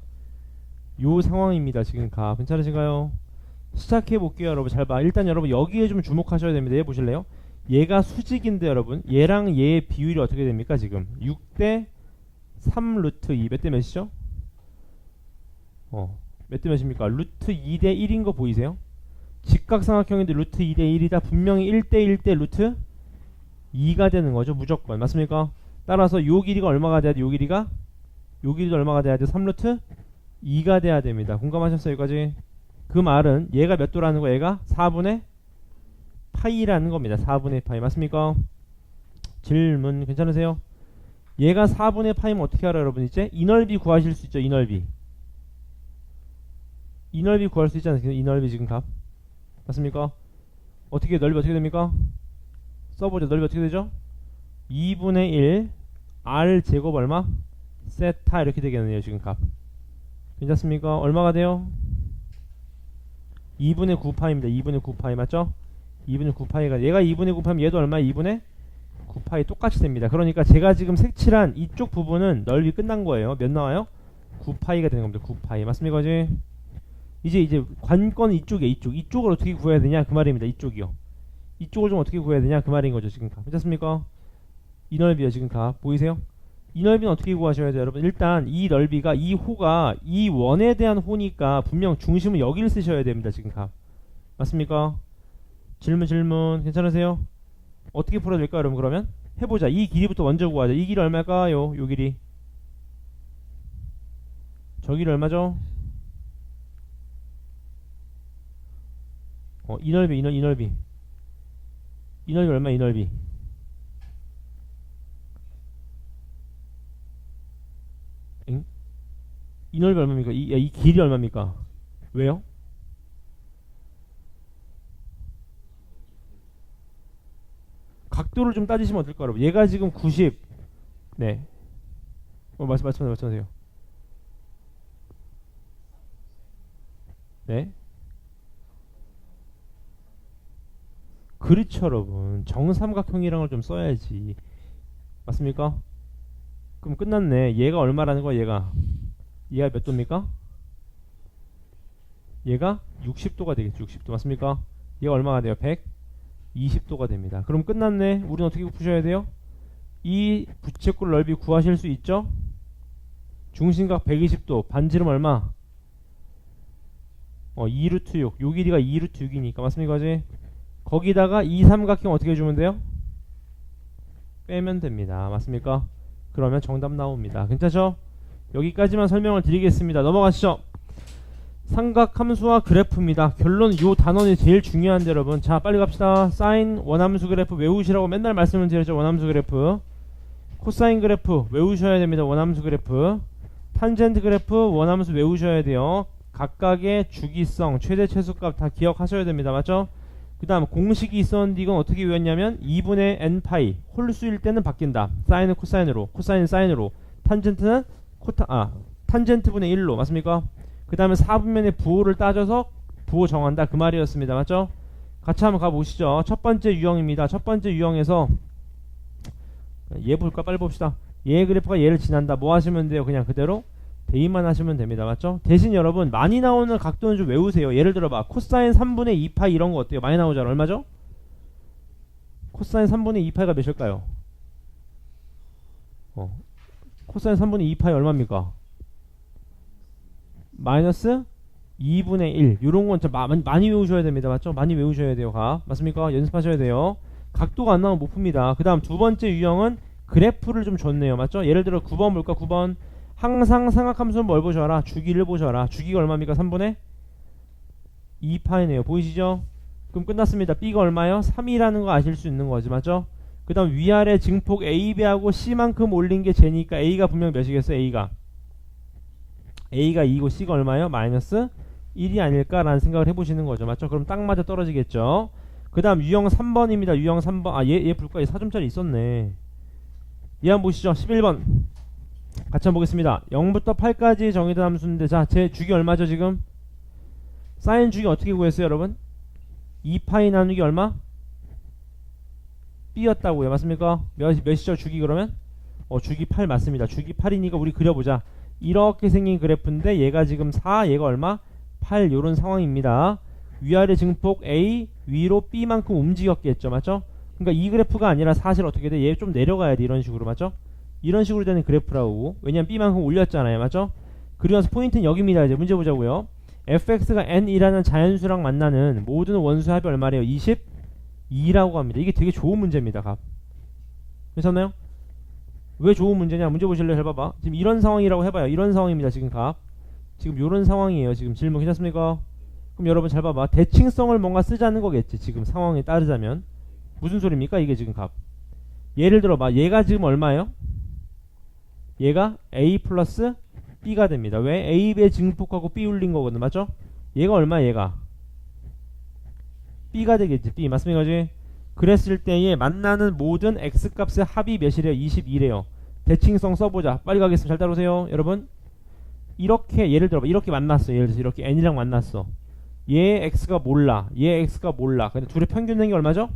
요 상황입니다 지금 값. 괜찮으신가요? 시작해 볼게요 여러분. 잘 봐. 일단 여러분 여기에 좀 주목하셔야 됩니다. 얘 보실래요? 얘가 수직인데 여러분 얘랑 얘의 비율이 어떻게 됩니까 지금? 6대 3 루트 2 몇 대 몇이죠? 몇 대 몇입니까? 루트 2대 1인 거 보이세요? 직각삼각형인데 루트 2대 1이다. 분명히 1대 1대 루트 2가 되는 거죠 무조건. 맞습니까? 따라서 요 길이가 얼마가 돼야 돼? 요 길이도 얼마가 돼야 돼? 3루트 2가 돼야 됩니다. 공감하셨어요 여기까지? 그 말은 얘가 몇 도라는 거? 얘가 4분의 파이라는 겁니다. 4분의 파이 맞습니까? 질문 괜찮으세요? 얘가 4분의 파이면 어떻게 알아요 여러분? 이제 이 넓이 구하실 수 있죠. 이 넓이 구할 수 있지 않습니까? 이 넓이 지금 값 맞습니까? 어떻게 넓이 어떻게 됩니까? 써보죠. 넓이 어떻게 되죠? 2분의 1 r 제곱 얼마? 세타 이렇게 되겠네요 지금 값. 괜찮습니까? 얼마가 돼요? 2분의 9파입니다. 2분의 9파이 맞죠? 2분의 9파이가 얘가 2분의 9파이면 얘도 얼마? 2분의 9파이 똑같이 됩니다. 그러니까 제가 지금 색칠한 이쪽 부분은 넓이 끝난 거예요. 몇 나와요? 9파이가 되는 겁니다. 9파이 맞습니까? 이제 관건은 이쪽이에요. 이쪽을 어떻게 구해야 되냐 그 말입니다. 이쪽이요. 이쪽을 좀 어떻게 구해야 되냐 그 말인 거죠 지금 값. 괜찮습니까? 이 넓이요 지금 값 보이세요? 이 넓이는 어떻게 구하셔야 돼요 여러분? 일단 이 넓이가 이 호가 이 원에 대한 호니까 분명 중심은 여기를 쓰셔야 됩니다 지금 값. 맞습니까? 질문 괜찮으세요? 어떻게 풀어야 될까요 여러분? 그러면 해보자. 이 길이부터 먼저 구하자. 이 길이 얼마일까요? 요 길이 저 길이 얼마죠? 이 넓이 얼마? 이 넓이 이 넓이 얼마입니까? 이 길이 얼마입니까? 왜요? 각도를 좀 따지시면 어떨까 여러분? 얘가 지금 90 네 말씀하세요. 네 그렇죠 여러분. 정삼각형이랑을 좀 써야지. 맞습니까? 그럼 끝났네. 얘가 얼마라는 거야? 얘가 몇 도입니까? 얘가 60도가 되겠죠. 60도 맞습니까? 얘가 얼마가 돼요? 120도가 됩니다. 그럼 끝났네. 우리는 어떻게 푸셔야 돼요? 이 부채꼴 넓이 구하실 수 있죠? 중심각 120도 반지름 얼마? 2루트 6 요 길이가 2루트 6이니까 맞습니까? 거기다가 이 삼각형 어떻게 해주면 돼요? 빼면 됩니다. 맞습니까? 그러면 정답 나옵니다. 괜찮죠? 여기까지만 설명을 드리겠습니다. 넘어가시죠. 삼각함수와 그래프입니다. 결론 요 단원이 제일 중요한데 여러분. 자 빨리 갑시다. 사인 원함수 그래프 외우시라고 맨날 말씀을 드렸죠. 원함수 그래프 코사인 그래프 외우셔야 됩니다. 원함수 그래프 탄젠트 그래프 원함수 외우셔야 돼요. 각각의 주기성 최대 최소값 다 기억하셔야 됩니다. 맞죠? 그 다음 공식이 있었는데 이건 어떻게 외웠냐면 2분의 n파이 홀수일 때는 바뀐다. 사인은 코사인으로 코사인은 사인으로 탄젠트는 탄젠트분의 1로 맞습니까? 그 다음에 4분면의 부호를 따져서 부호 정한다 그 말이었습니다. 맞죠? 같이 한번 가보시죠. 첫 번째 유형입니다. 첫 번째 유형에서 얘 볼까? 빨리 봅시다. 얘 그래프가 얘를 지난다. 뭐 하시면 돼요? 그냥 그대로 대입만 하시면 됩니다. 맞죠? 대신 여러분 많이 나오는 각도는 좀 외우세요. 예를 들어봐 코사인 3분의 2파이 이런 거 어때요? 많이 나오잖아. 얼마죠? 코사인 3분의 2파이가 몇일까요? 코사인 3분의 2파이 얼마입니까? 마이너스 2분의 1 요런 건 진짜 많이 외우셔야 됩니다. 맞죠? 많이 외우셔야 돼요. 맞습니까? 연습하셔야 돼요. 각도가 안 나오면 못 풉니다. 그 다음 두 번째 유형은 그래프를 좀 줬네요. 맞죠? 예를 들어 9번 볼까? 9번 항상 삼각함수는 뭘 보셔라? 주기를 보셔라. 주기가 얼마입니까? 3분의 2파이네요. 보이시죠? 그럼 끝났습니다. B가 얼마예요? 3이라는 거 아실 수 있는 거지. 맞죠? 그 다음 위아래 증폭 AB하고 C만큼 올린 게 J니까 A가 분명 몇이겠어요? A가 2고 C가 얼마예요? 마이너스 1이 아닐까라는 생각을 해보시는 거죠. 맞죠? 그럼 딱 맞아 떨어지겠죠? 그 다음 유형 3번입니다. 유형 3번 얘 불과 4점짜리 있었네. 얘 한번 보시죠. 11번 같이 한번 보겠습니다. 0부터 8까지 정의된 함수인데 자 제 주기 얼마죠 지금? 사인 주기 어떻게 구했어요 여러분? 2파이 나누기 얼마? B였다고요. 맞습니까? 몇이죠 주기 그러면? 주기 8 맞습니다. 주기 8이니까 우리 그려보자. 이렇게 생긴 그래프인데 얘가 지금 4, 얘가 얼마? 8 요런 상황입니다. 위아래 증폭 A, 위로 B만큼 움직였겠죠. 맞죠? 그러니까 이 그래프가 아니라 사실 어떻게 돼? 얘 좀 내려가야 돼. 이런 식으로. 맞죠? 이런 식으로 되는 그래프라고. 왜냐면 B만큼 올렸잖아요. 맞죠? 그리고 나서 포인트는 여기입니다. 이제 문제 보자고요. fx가 n이라는 자연수랑 만나는 모든 원수의 합이 얼마래요? 22라고 합니다. 이게 되게 좋은 문제입니다. 값. 괜찮나요? 왜 좋은 문제냐? 문제 보실래요? 잘 봐봐. 지금 이런 상황이라고 해봐요. 이런 상황입니다. 지금 값. 지금 요런 상황이에요. 지금 질문 괜찮습니까? 그럼 여러분 잘 봐봐. 대칭성을 뭔가 쓰자는 거겠지. 지금 상황에 따르자면. 무슨 소리입니까? 이게 지금 값. 예를 들어봐. 얘가 지금 얼마예요? 얘가 A 플러스 B가 됩니다. 왜? A, B의 증폭하고 B 울린 거거든. 맞죠? 얘가 얼마야? 얘가 B가 되겠지. B. 맞습니까? 그지? 그랬을 때에 만나는 모든 X값의 합이 몇이래요? 22래요. 대칭성 써보자. 빨리 가겠습니다. 잘 따라오세요. 여러분. 이렇게 예를 들어봐. 이렇게 만났어. 예를 들어서 이렇게 N이랑 만났어. 얘 X가 몰라. 얘 X가 몰라. 근데 둘의 평균 낸 게 얼마죠?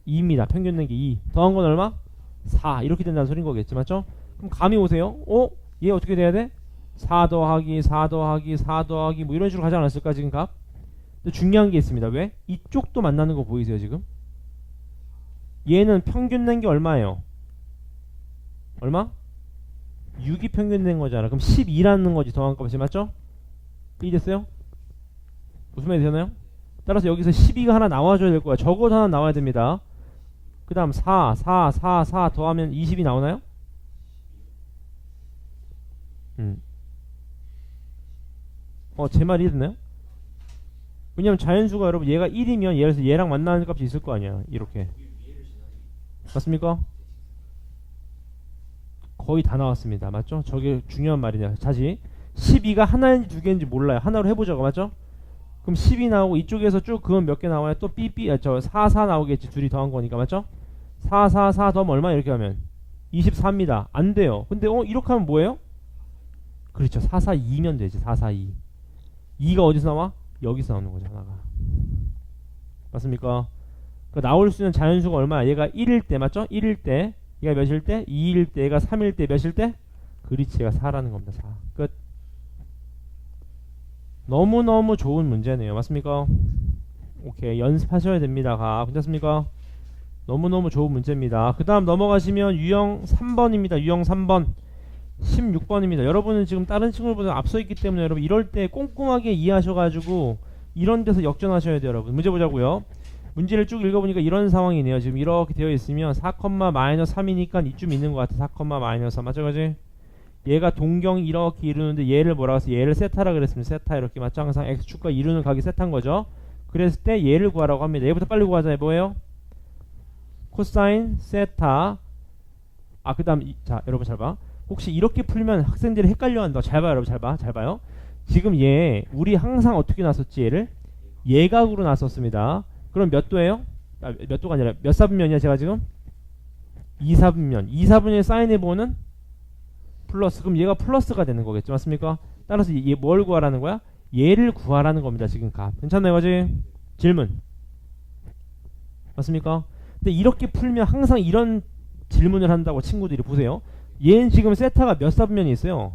2입니다. 평균 낸 게 2. 더한 건 얼마? 4. 이렇게 된다는 소린 거겠지. 맞죠? 그럼 감이 오세요. 얘 어떻게 돼야 돼? 4 더하기 4 더하기 4 더하기 뭐 이런 식으로 가지 않았을까 지금 값? 근데 중요한 게 있습니다. 왜? 이쪽도 만나는 거 보이세요 지금? 얘는 평균 낸 게 얼마예요? 얼마? 6이 평균 낸 거잖아. 그럼 12라는 거지 더한 값이. 맞죠? 이해됐어요? 무슨 말이 되나요? 따라서 여기서 12가 하나 나와줘야 될 거야. 적어도 하나 나와야 됩니다. 그 다음 4 더하면 20이 나오나요? 제 말이 이해됐나요? 왜냐면 자연수가 여러분 얘가 1이면 예를 들어서 얘랑 만나는 값이 있을 거 아니야. 이렇게. 맞습니까? 거의 다 나왔습니다. 맞죠? 저게 중요한 말이냐. 다시 12가 하나인지 두 개인지 몰라요. 하나로 해보자고. 맞죠? 그럼 10이 나오고 이쪽에서 쭉 그건 몇 개 나와요? 또 4 나오겠지. 둘이 더한 거니까. 맞죠? 4 더하면 얼마? 이렇게 하면 24입니다. 안 돼요. 근데 이렇게 하면 뭐예요? 그렇죠. 2면 되지. 2. 2가 어디서 나와? 여기서 나오는 거죠. 하나가. 맞습니까? 그러니까 나올 수 있는 자연수가 얼마야? 얘가 1일 때. 맞죠? 1일 때. 얘가 몇일 때? 2일 때. 얘가 3일 때. 몇일 때? 그렇지. 얘가 4라는 겁니다. 4. 끝. 너무너무 좋은 문제네요. 맞습니까? 오케이. 연습하셔야 됩니다. 괜찮습니까? 너무너무 좋은 문제입니다. 그 다음 넘어가시면 유형 3번입니다. 유형 3번 16번입니다. 여러분은 지금 다른 친구들보다 앞서 있기 때문에 여러분 이럴 때 꼼꼼하게 이해하셔가지고 이런 데서 역전하셔야 돼요. 여러분 문제 보자고요. 문제를 쭉 읽어보니까 이런 상황이네요. 지금 이렇게 되어 있으면 4,-3이니까 이쯤 있는 것 같아. 4,-3 맞죠? 그지? 얘가 동경이 이렇게 이루는데 얘를 뭐라고 해서 얘를 세타라 그랬습니다. 세타 이렇게 맞죠? 항상 x축과 이루는 각이 세타인 거죠. 그랬을 때 얘를 구하라고 합니다. 얘부터 빨리 구하자. 뭐예요? 코사인 세타. 그 다음 자 여러분 잘 봐. 혹시 이렇게 풀면 학생들이 헷갈려한다. 잘 봐요. 여러분 잘 봐요. 지금 얘 우리 항상 어떻게 나눴지? 얘를 예각으로 나눴습니다. 그럼 몇 도예요? 몇 도가 아니라 몇 사분면이야 제가 지금? 2사분면. 2사분면의 사인해보는 플러스. 그럼 얘가 플러스가 되는 거겠죠. 맞습니까? 따라서 얘 뭘 구하라는 거야? 얘를 구하라는 겁니다. 지금 값. 괜찮나요? 그지? 질문. 맞습니까? 근데 이렇게 풀면 항상 이런 질문을 한다고 친구들이 보세요. 얘는 지금 세타가 몇 사분면이 있어요?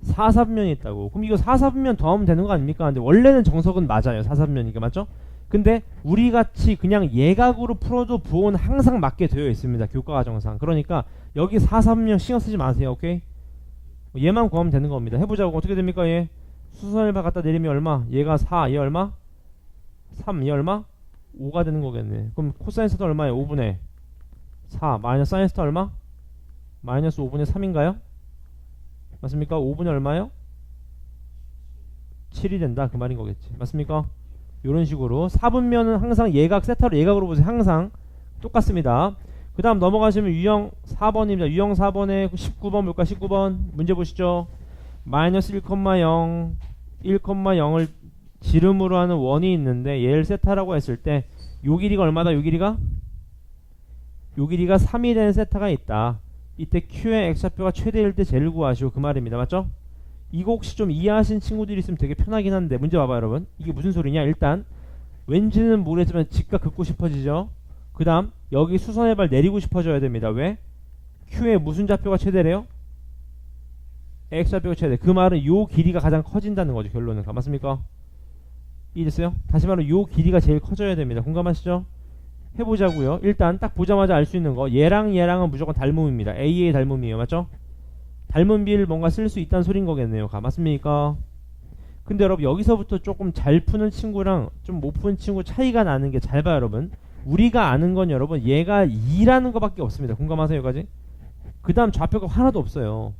4사분면이 있다고. 그럼 이거 4사분면 더하면 되는 거 아닙니까? 근데 원래는 정석은 맞아요. 4사분면이니까 맞죠? 근데 우리같이 그냥 예각으로 풀어도 부호는 항상 맞게 되어 있습니다. 교과과정상. 그러니까 여기 4사분면 신경 쓰지 마세요. 오케이? 얘만 구하면 되는 겁니다. 해보자고. 어떻게 됩니까? 얘 수선을 갖다 내리면 얼마? 얘가 4, 얘 얼마? 3, 얘 얼마? 5가 되는 거겠네. 그럼 코사인 스타 얼마예요? 5분의 4 마이너스 사인 스타 얼마? 마이너스 5분의 3인가요? 맞습니까? 5분의 얼마요? 7이 된다. 그 말인 거겠지. 맞습니까? 이런 식으로 4분면은 항상 예각 세타로 예각으로 보세요. 항상 똑같습니다. 그 다음 넘어가시면 유형 4번입니다. 유형 4번에 19번 볼까? 19번 문제 보시죠. 마이너스 1,0 1,0을 지름으로 하는 원이 있는데 얘를 세타라고 했을 때 요 길이가 얼마다? 요 길이가 3이 되는 세타가 있다. 이때 Q의 X좌표가 최대일 때 쟤를 구하시오. 그 말입니다. 맞죠? 이거 혹시 좀 이해하신 친구들이 있으면 되게 편하긴 한데 문제 봐봐요 여러분. 이게 무슨 소리냐. 일단 왠지는 모르겠지만 직각 긋고 싶어지죠. 그 다음 여기 수선의 발 내리고 싶어져야 됩니다. 왜? Q의 무슨 좌표가 최대래요? X 좌표가 최대. 그 말은 요 길이가 가장 커진다는 거죠. 결론은. 맞습니까? 이해됐어요? 다시 말로 요 길이가 제일 커져야 됩니다. 공감하시죠? 해보자고요. 일단 딱 보자마자 알 수 있는 거, 얘랑 얘랑은 무조건 닮음입니다. A의 닮음이에요. 맞죠? 닮은 비를 뭔가 쓸 수 있다는 소린 거겠네요. 맞습니까? 근데 여러분 여기서부터 조금 잘 푸는 친구랑 좀 못 푸는 친구 차이가 나는 게, 잘 봐요 여러분. 우리가 아는 건 여러분 얘가 2라는 거밖에 없습니다. 공감하세요 여기까지? 그 다음 좌표가 하나도 없어요.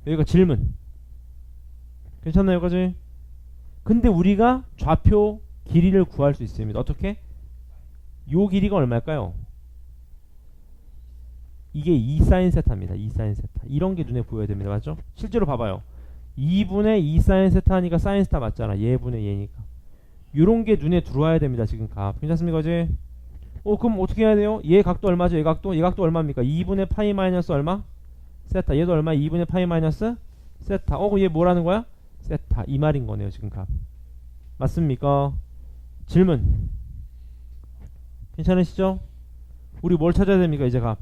여기가 질문. 괜찮나요 여기까지? 근데 우리가 좌표 길이를 구할 수 있습니다. 어떻게? 요 길이가 얼마일까요? 이게 2사인 세타입니다. 2사인 세타. 이런 게 눈에 보여야 됩니다. 맞죠? 실제로 봐봐요. 2분의 2사인 세타 하니까 사인 세타 맞잖아. 얘분의 얘니까. 요런 게 눈에 들어와야 됩니다. 지금 값. 괜찮습니까? 그지? 그럼 어떻게 해야 돼요? 얘 각도 얼마죠? 얘 각도? 얘 각도 얼마입니까? 2분의 파이 마이너스 얼마? 세타. 얘도 얼마? 2분의 파이 마이너스 세타. 그럼 얘 뭐라는 거야? 세타. 이 말인 거네요. 지금 값. 맞습니까? 질문. 괜찮으시죠? 우리 뭘 찾아야 됩니까? 이제 값.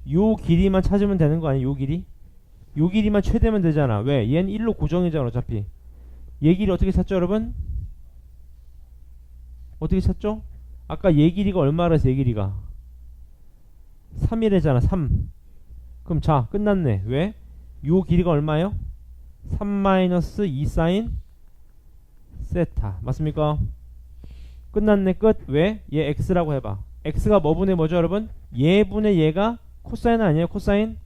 요 길이만 찾으면 되는 거 아니에요? 요 길이? 요 길이만 최대면 되잖아. 왜? 얘는 1로 고정이잖아 어차피. 얘 길이 어떻게 찾죠 여러분? 어떻게 찾죠? 아까 얘 길이가 얼마라 해서 얘 길이가 3이래잖아. 3. 그럼 자 끝났네. 왜? 요 길이가 얼마예요? 3-2 사인 세타. 맞습니까? 끝났네. 끝. 왜? 얘 x라고 해봐. x가 뭐 분의 뭐죠 여러분? 얘분의 얘가 코사인 아니에요? 코사인?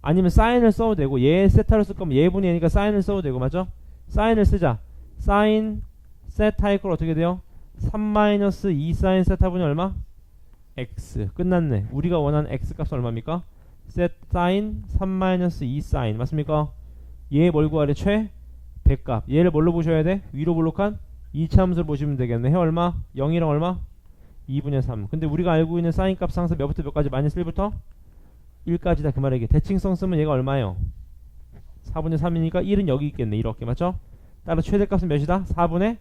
아니면 사인을 써도 되고, 얘 세타를 쓸 거면 얘분의 얘니까 사인을 써도 되고. 맞죠? 사인을 쓰자. 사인 세타 이퀄 어떻게 돼요? 3-2 사인 세타분이 얼마? x. 끝났네. 우리가 원하는 x 값은 얼마입니까? 사인 3-2 사인. 맞습니까? 얘 뭘 구하래? 최대값. 얘를 뭘로 보셔야 돼? 위로 볼록한 2차함수를 보시면 되겠네. 해 얼마? 0이랑 얼마? 2분의 3. 근데 우리가 알고 있는 사인 값 상수 몇부터 몇까지? 마이너스 1부터 1까지다. 그 말이게. 대칭성 쓰면 얘가 얼마예요? 4분의 3이니까 1은 여기 있겠네. 이렇게. 맞죠? 따라 최대값은 몇이다? 4분의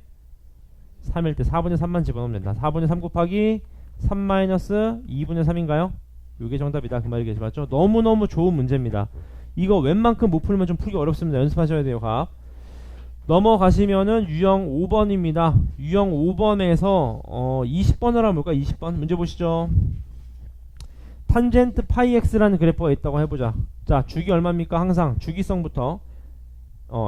3일 때 4분의 3만 집어넣으면 된다. 4분의 3 곱하기 3 마이너스 2분의 3인가요? 이게 정답이다. 그 말이겠지. 맞죠? 너무너무 좋은 문제입니다. 이거 웬만큼 못 풀면 좀 풀기 어렵습니다. 연습하셔야 돼요. 값. 넘어가시면은 유형 5번입니다. 유형 5번에서 20번을 한번 볼까요? 20번 문제 보시죠. 탄젠트 파이 x라는 그래프가 있다고 해보자. 자, 주기 얼마입니까? 항상 주기성부터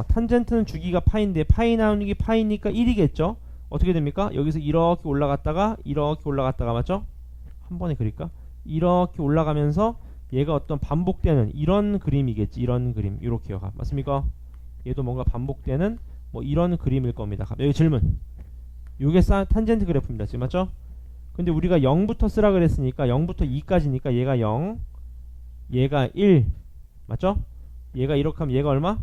탄젠트는 주기가 파인데 파이 나누는 게 파이니까 1이겠죠? 어떻게 됩니까? 여기서 이렇게 올라갔다가 이렇게 올라갔다가 맞죠? 한 번에 그릴까? 이렇게 올라가면서 얘가 어떤 반복되는 이런 그림이겠지. 이런 그림. 이렇게요. 맞습니까? 얘도 뭔가 반복되는 뭐 이런 그림일 겁니다. 여기 질문. 요게 탄젠트 그래프입니다. 지금 맞죠? 근데 우리가 0부터 쓰라 그랬으니까 0부터 2까지니까 얘가 0, 얘가 1. 맞죠? 얘가 이렇게 하면 얘가 얼마?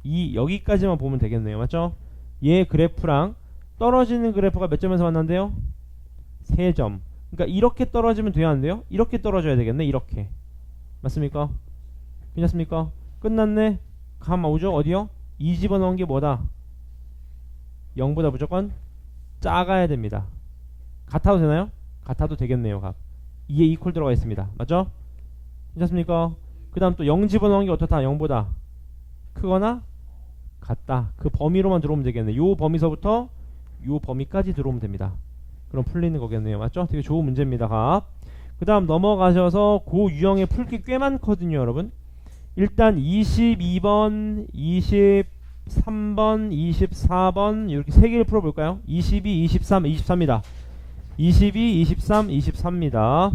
2. 여기까지만 보면 되겠네요. 맞죠? 얘 그래프랑 떨어지는 그래프가 몇 점에서 만난대요? 3점. 그러니까 이렇게 떨어지면 돼야 안 돼요? 이렇게 떨어져야 되겠네. 이렇게. 맞습니까? 괜찮습니까? 끝났네. 감 오죠? 어디요? 2 집어넣은 게 뭐다? 0보다 무조건 작아야 됩니다. 같아도 되나요? 같아도 되겠네요. 값 2에 이퀄 들어가 있습니다. 맞죠? 괜찮습니까? 그 다음 또 0 집어넣은 게 어떻다? 0보다 크거나 같다. 그 범위로만 들어오면 되겠네. 요 범위서부터 요 범위까지 들어오면 됩니다. 그럼 풀리는 거겠네요. 맞죠? 되게 좋은 문제입니다. 값. 그 다음 넘어가셔서 그 유형에 풀 게 꽤 많거든요. 여러분. 일단 22번, 23번, 24번 이렇게 3개를 풀어볼까요? 22, 23, 24입니다. 22, 23, 24입니다.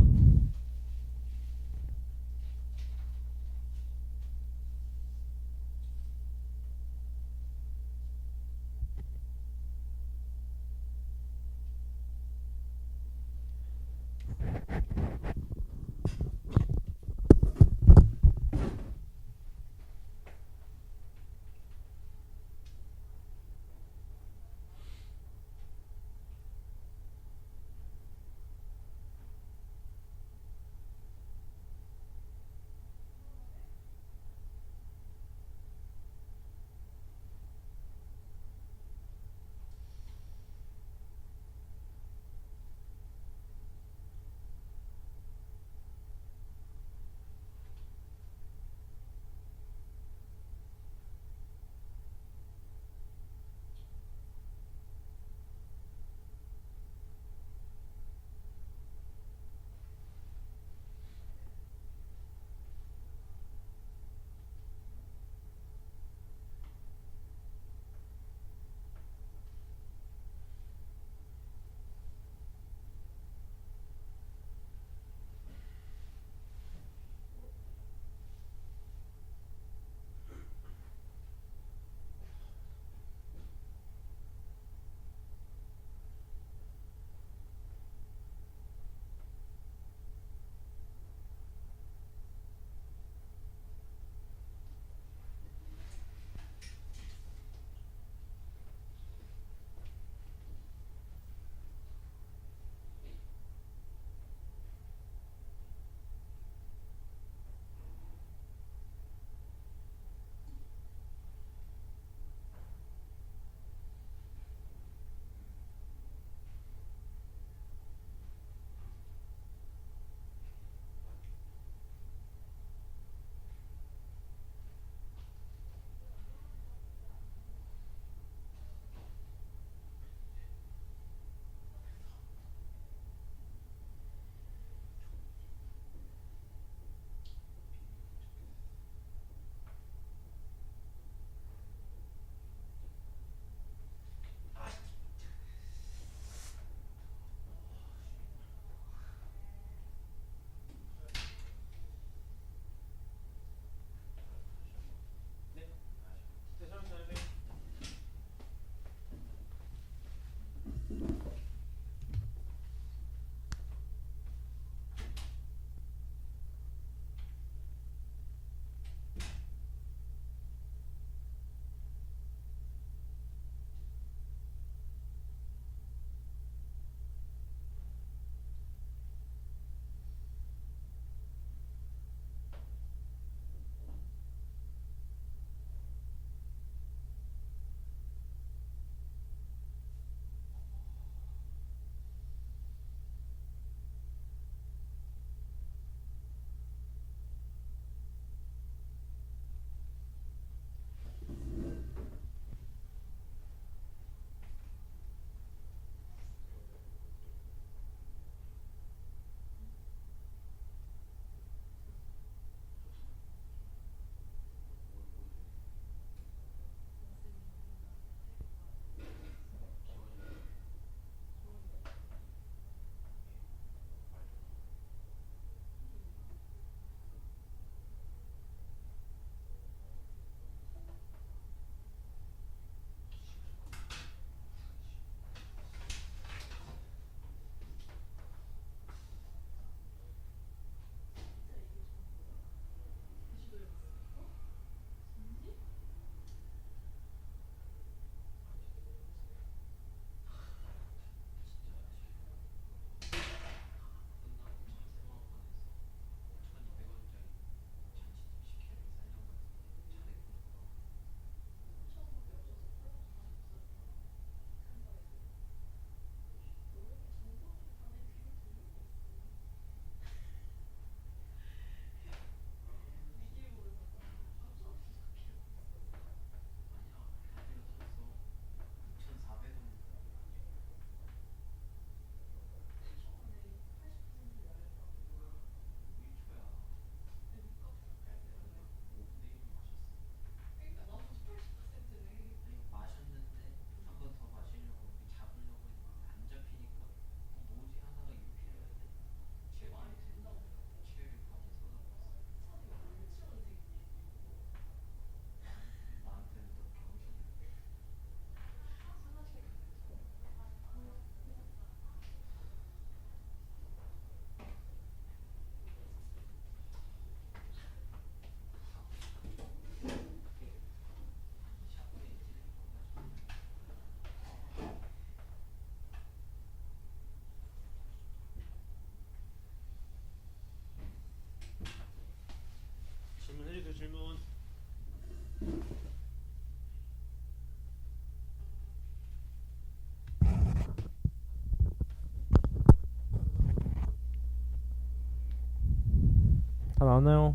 다 나왔나요?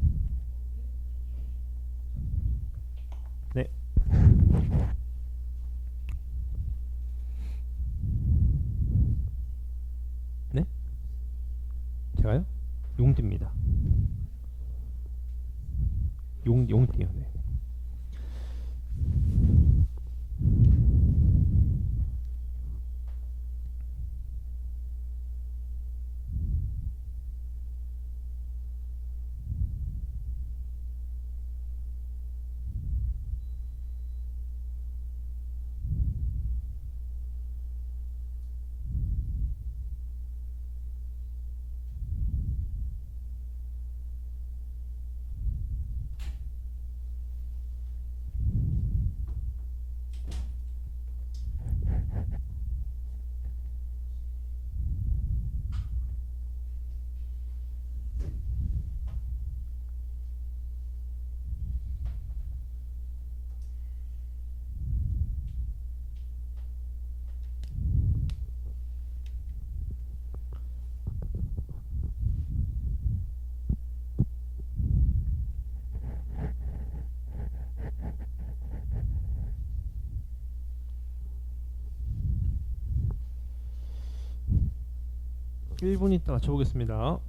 네. 네? 제가요? 용띠입니다. 용띠요. 네. 일 분 있다 맞춰보겠습니다.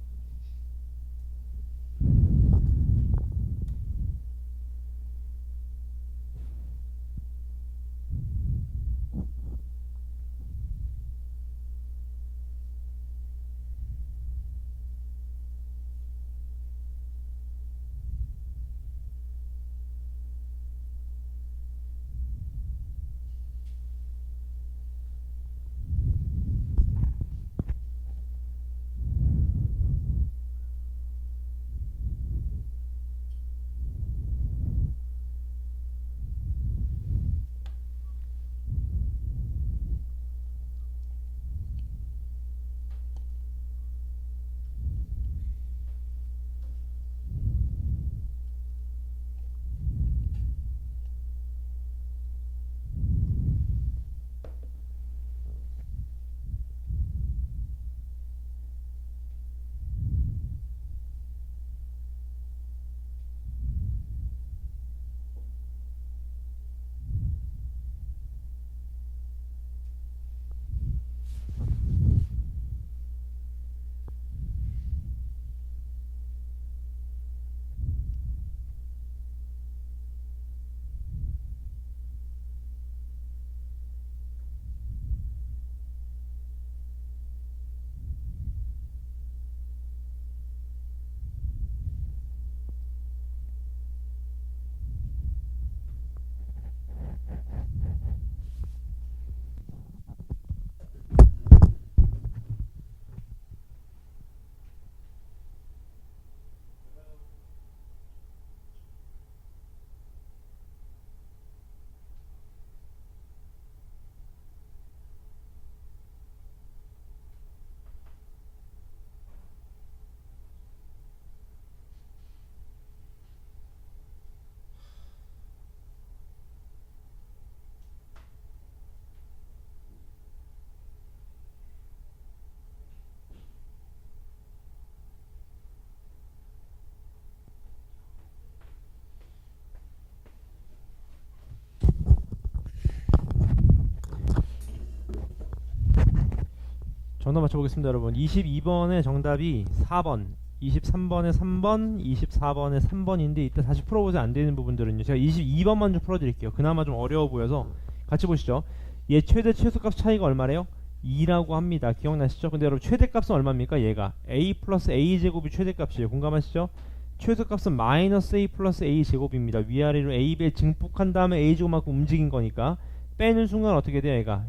정답 맞춰보겠습니다 여러분. 22번의 정답이 4번, 23번에 3번, 24번에 3번인데 이때 다시 풀어보자 안되는 부분들은요 제가 22번만 좀 풀어드릴게요. 그나마 좀 어려워 보여서 같이 보시죠. 얘 최대 최소값 차이가 얼마래요? 2라고 합니다. 기억나시죠? 근데 여러분 최대값은 얼마입니까? 얘가 a 플러스 a 제곱이 최대값이에요. 공감하시죠? 최소값은 마이너스 a 플러스 a 제곱입니다. 위아래로 a, b에 증폭한 다음에 a 제곱만큼 움직인 거니까 빼는 순간 어떻게 돼요? 얘가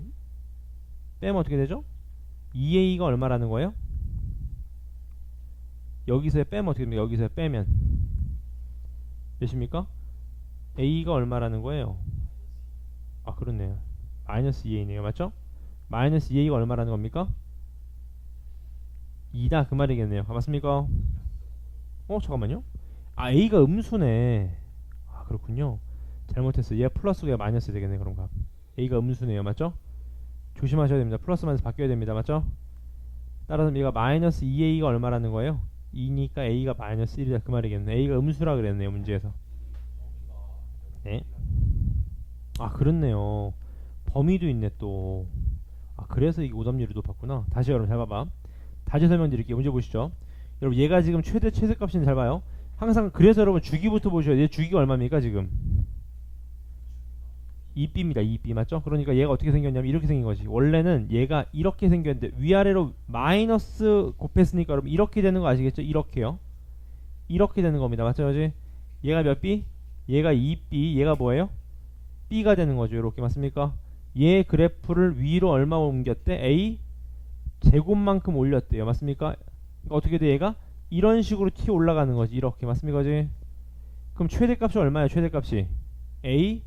빼면 어떻게 되죠? 2a가 얼마라는 거예요? 여기서 빼면 어떻게 됩니까? 여기서 빼면 몇입니까? a가 얼마라는 거예요? 아 그렇네요. 마이너스 2a네요. 맞죠? 마이너스 2a가 얼마라는 겁니까? 2다 그 말이겠네요. 맞습니까? 잠깐만요. 아 a가 음수네. 아 그렇군요. 잘못했어. 얘 플러스가 마이너스 되겠네. 그런가. a가 음수네요. 맞죠? 조심하셔야 됩니다. 플러스 마이너스 바뀌어야 됩니다. 맞죠? 따라서 얘가 마이너스 2a가 얼마라는 거예요? 2니까 a가 마이너스 1이다 그 말이겠네. a가 음수라 그랬네요 문제에서. 네. 아 그렇네요. 범위도 있네 또. 아 그래서 이게 오답률이 높았구나. 다시 여러분 잘 봐봐. 다시 설명드릴게요. 문제 보시죠. 여러분 얘가 지금 최대값인데 잘 봐요. 항상 그래서 여러분 주기부터 보셔야 돼요. 주기가 얼마입니까 지금? 2b입니다. 2b 맞죠? 그러니까 얘가 어떻게 생겼냐면 이렇게 생긴 거지. 원래는 얘가 이렇게 생겼는데 위아래로 마이너스 곱했으니까 여러분 이렇게 되는 거 아시겠죠? 이렇게요. 이렇게 되는 겁니다. 맞죠? 그지? 얘가 몇 b? 얘가 2b. 얘가 뭐예요? b가 되는 거죠. 이렇게 맞습니까? 얘 그래프를 위로 얼마 옮겼대? a 제곱만큼 올렸대요. 맞습니까? 그러니까 어떻게 돼 얘가? 이런 식으로 튀어 올라가는 거지. 이렇게 맞습니까? 그지? 그럼 최대값이 얼마예요? 최대값이 a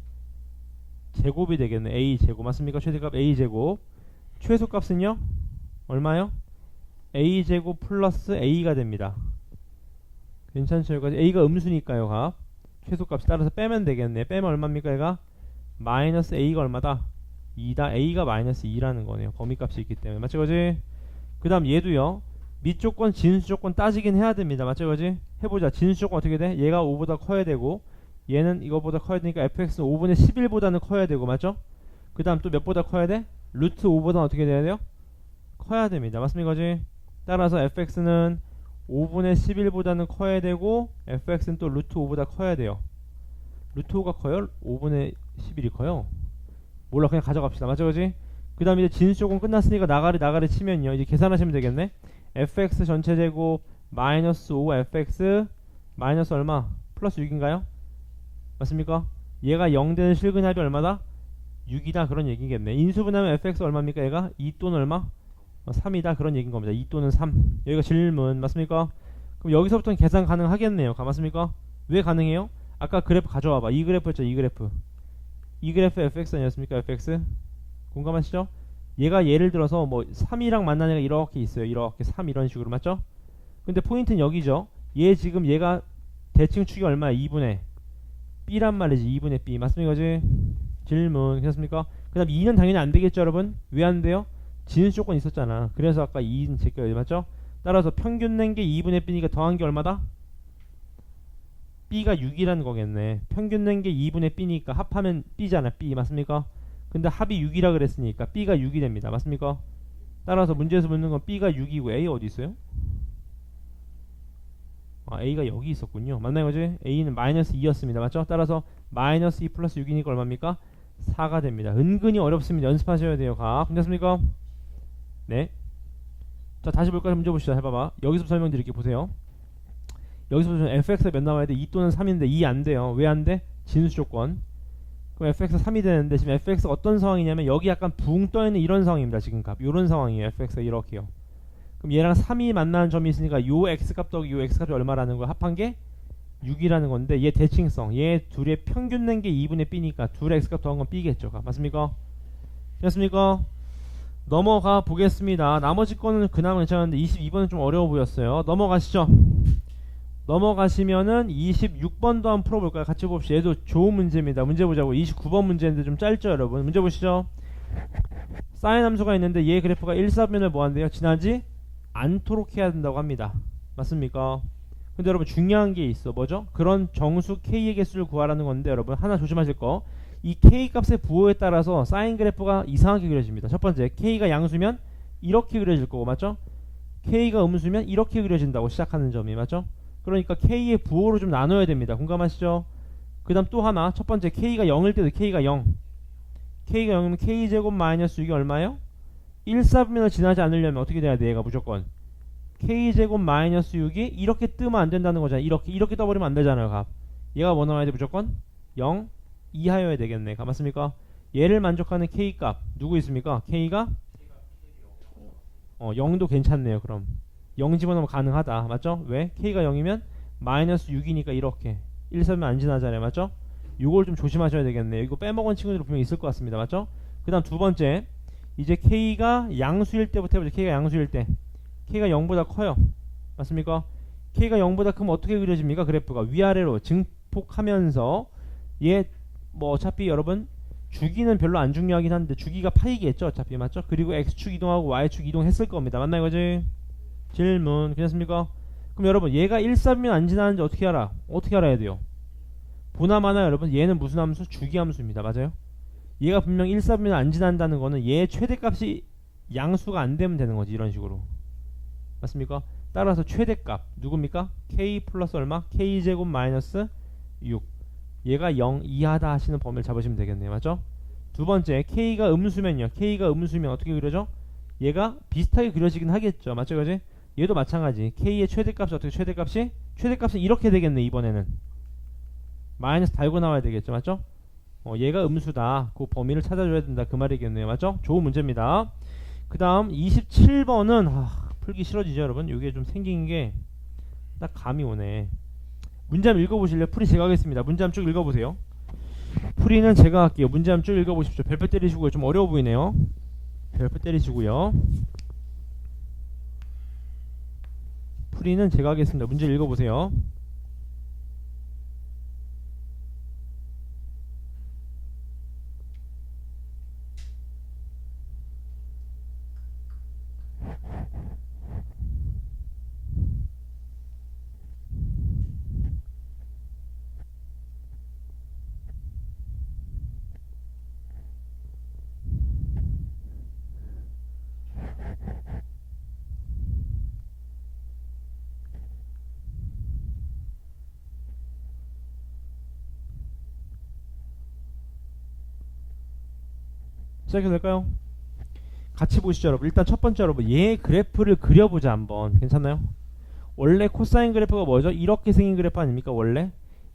제곱이 되겠네. a 제곱 맞습니까? 최대값 a 제곱. 최소값은요? 얼마요? a 제곱 플러스 a가 됩니다. 괜찮죠? 여기까지 a가 음수니까요. 값 최소값이 따라서 빼면 되겠네. 빼면 얼마입니까? 얘가 마이너스 a가 얼마다? 2다. a가 마이너스 2라는 거네요. 범위값이 있기 때문에 맞죠? 그지? 그 다음 얘도요. 밑조건 진수조건 따지긴 해야 됩니다. 맞죠? 그지? 해보자. 진수조건 어떻게 돼? 얘가 5보다 커야 되고 얘는 이거보다 커야 되니까 fx는 5분의 11보다는 커야 되고 맞죠? 그 다음 또 몇보다 커야 돼? 루트 5보다 어떻게 돼야 돼요? 커야 됩니다. 맞습니까? 그지? 따라서 fx는 5분의 11보다는 커야 되고 fx는 또 루트 5보다 커야 돼요. 루트 5가 커요? 5분의 11이 커요? 몰라 그냥 가져갑시다. 맞죠? 그지? 그 다음 이제 진수조건 끝났으니까 나가리 치면요. 이제 계산하시면 되겠네. fx 전체 제곱 마이너스 5 fx 마이너스 얼마? 플러스 6인가요? 맞습니까? 얘가 0 되는 실근합이 얼마다? 6이다 그런 얘기겠네. 인수분하면 fx 얼마입니까? 얘가 2 또는 얼마? 3이다 그런 얘기인 겁니다. 2 또는 3. 여기가 질문 맞습니까? 그럼 여기서부터는 계산 가능하겠네요. 맞습니까? 왜 가능해요? 아까 그래프 가져와봐. 이 그래프였죠. 이 그래프. 이 그래프 fx 아니었습니까? fx 공감하시죠? 얘가 예를 들어서 뭐 3이랑 만난 애가 이렇게 있어요. 이렇게 3 이런 식으로 맞죠? 근데 포인트는 여기죠. 얘 지금 얘가 대칭 축이 얼마야? 2분의 b란 말이지. 2분의 b 맞습니까? 그지? 질문 괜찮습니까? 그 다음 2는 당연히 안 되겠죠 여러분? 왜 안 돼요? 진수 조건 있었잖아. 그래서 아까 2는 제껴야 맞죠? 따라서 평균 낸 게 2분의 b니까 더한 게 얼마다? b가 6이라는 거겠네. 평균 낸 게 2분의 b니까 합하면 b잖아. b 맞습니까? 근데 합이 6이라 그랬으니까 b가 6이 됩니다. 맞습니까? 따라서 문제에서 묻는 건 b가 6이고 a 어디 있어요? 아, a가 여기 있었군요. 맞나요? 그지? a는 마이너스 2였습니다. 맞죠? 따라서 마이너스 2 플러스 6이니까 얼마입니까? 4가 됩니다. 은근히 어렵습니다. 연습하셔야 돼요. 가. 괜찮습니까? 네. 자, 다시 볼까요? 문제 보시죠. 해봐봐. 여기서 설명드릴게요. 보세요. 여기서 보시면 fx가 몇 나와야 돼? 2 또는 3인데 2 안 돼요. 왜 안 돼? 진수 조건. 그럼 fx가 3이 되는데 지금 fx가 어떤 상황이냐면 여기 약간 붕 떠있는 이런 상황입니다. 지금 값. 요런 상황이에요. fx가 이렇게요. 그럼 얘랑 3이 만나는 점이 있으니까 요 x값 더하기 요 x값이 얼마라는 걸 합한 게 6이라는 건데 얘 대칭성. 얘 둘의 평균 낸 게 2분의 b니까 둘의 x값 더한 건 b겠죠. 맞습니까? 됐습니까? 넘어가 보겠습니다. 나머지 거는 그나마 괜찮은데 22번은 좀 어려워 보였어요. 넘어가시죠. 넘어가시면은 26번도 한번 풀어볼까요? 같이 봅시다. 얘도 좋은 문제입니다. 문제 보자고. 29번 문제인데 좀 짧죠 여러분. 문제 보시죠. 사인 함수가 있는데 얘 그래프가 1사변을 뭐한대요? 지나지 않도록 해야 된다고 합니다. 맞습니까? 근데 여러분 중요한 게 있어. 뭐죠? 그런 정수 k의 개수를 구하라는 건데 여러분 하나 조심하실 거. 이 k 값의 부호에 따라서 사인 그래프가 이상하게 그려집니다. 첫 번째 k가 양수면 이렇게 그려질 거고 맞죠? k가 음수면 이렇게 그려진다고 시작하는 점이 맞죠? 그러니까 k의 부호로 좀 나눠야 됩니다. 공감하시죠? 그 다음 또 하나 첫 번째 k가 0일 때도 k가 0 k가 0이면 k제곱 마이너스 6이 얼마예요? 1사분면을 지나지 않으려면 어떻게 돼야 돼? 얘가 무조건 k제곱 마이너스 6이 이렇게 뜨면 안 된다는 거잖아. 이렇게 떠버리면 안 되잖아요. 값 얘가 뭐 나와야 돼? 무조건 0 이하여야 되겠네. 맞습니까? 얘를 만족하는 k값 누구 있습니까? k가 0도 괜찮네요. 그럼 0 집어넣으면 가능하다. 맞죠? 왜? k가 0이면 마이너스 6이니까 이렇게 1사면 안 지나잖아요. 맞죠? 이걸 좀 조심하셔야 되겠네요. 이거 빼먹은 친구들 분명히 있을 것 같습니다. 맞죠? 그 다음 두 번째 이제 k가 양수일 때부터 해보죠. k가 양수일 때 k가 0보다 커요. 맞습니까? k가 0보다 크면 어떻게 그려집니까? 그래프가 위아래로 증폭하면서 얘 뭐 어차피 여러분 주기는 별로 안 중요하긴 한데 주기가 파이겠죠. 어차피 맞죠? 그리고 x축 이동하고 y축 이동했을 겁니다. 맞나요? 그지? 질문 괜찮습니까? 그럼 여러분 얘가 1, 3면 안 지나는지 어떻게 알아? 어떻게 알아야 돼요? 보나마나 여러분 얘는 무슨 함수? 주기함수입니다. 맞아요? 얘가 분명 1, 3면 안 지난다는 거는 얘의 최대값이 양수가 안 되면 되는 거지. 이런 식으로. 맞습니까? 따라서 최대값 누굽니까? k 플러스 얼마? k제곱 마이너스 6. 얘가 0 이하다 하시는 범위를 잡으시면 되겠네요. 맞죠? 두 번째 k가 음수면요. k가 음수면 어떻게 그려져? 얘가 비슷하게 그려지긴 하겠죠. 맞죠? 그지? 얘도 마찬가지. k의 최대값이 어떻게 최대값이? 최대값은 이렇게 되겠네. 이번에는 마이너스 달고 나와야 되겠죠. 맞죠? 얘가 음수다. 그 범위를 찾아줘야 된다. 그 말이겠네요. 맞죠? 좋은 문제입니다. 그 다음 27번은 풀기 싫어지죠 여러분. 이게 좀 생긴 게 딱 감이 오네. 문제 한번 읽어보실래요? 풀이 제가 하겠습니다. 문제 한번 쭉 읽어보세요. 풀이는 제가 할게요. 문제 한번 쭉 읽어보십시오. 별표 때리시고요. 좀 어려워 보이네요. 별표 때리시고요. 풀이는 제가 하겠습니다. 문제 읽어보세요. 시작해도 될까요? 같이 보시죠 여러분. 일단 첫 번째 여러분 얘 그래프를 그려보자 한번. 괜찮나요? 원래 코사인 그래프가 뭐죠? 이렇게 생긴 그래프 아닙니까 원래?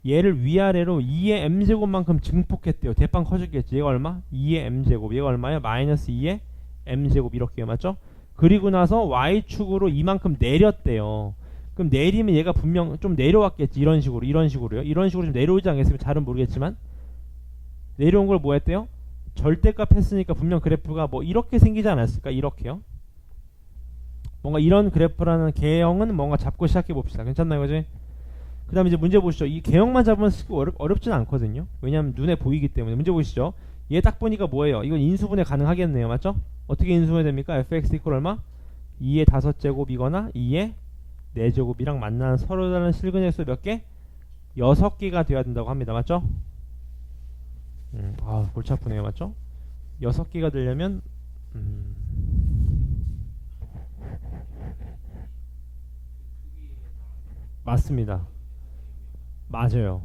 얘를 위아래로 2의 m제곱만큼 증폭했대요. 대빵 커졌겠지. 얘가 얼마? 2의 m제곱. 얘가 얼마야? 마이너스 2의 m제곱. 이렇게 맞죠? 그리고 나서 y축으로 이만큼 내렸대요. 그럼 내리면 얘가 분명 좀 내려왔겠지. 이런 식으로. 이런 식으로요. 이런 식으로 좀 내려오지 않겠으면 잘은 모르겠지만 내려온 걸 뭐 했대요? 절대값 했으니까 분명 그래프가 뭐 이렇게 생기지 않았을까? 이렇게요. 뭔가 이런 그래프라는 개형은 뭔가 잡고 시작해 봅시다. 괜찮나요? 그지? 그 다음에 이제 문제 보시죠. 이 개형만 잡으면 어렵진 않거든요. 왜냐하면 눈에 보이기 때문에. 문제 보시죠. 얘 딱 보니까 뭐예요? 이건 인수분해 가능하겠네요. 맞죠? 어떻게 인수분해 됩니까? fx 이퀄 얼마? 2의 5제곱이거나 2의 4제곱이랑 만나는 서로 다른 실근의 수 몇 개? 6개가 돼야 된다고 합니다. 맞죠? 골치 아프네요. 맞죠? 6개가 되려면 맞습니다. 맞아요.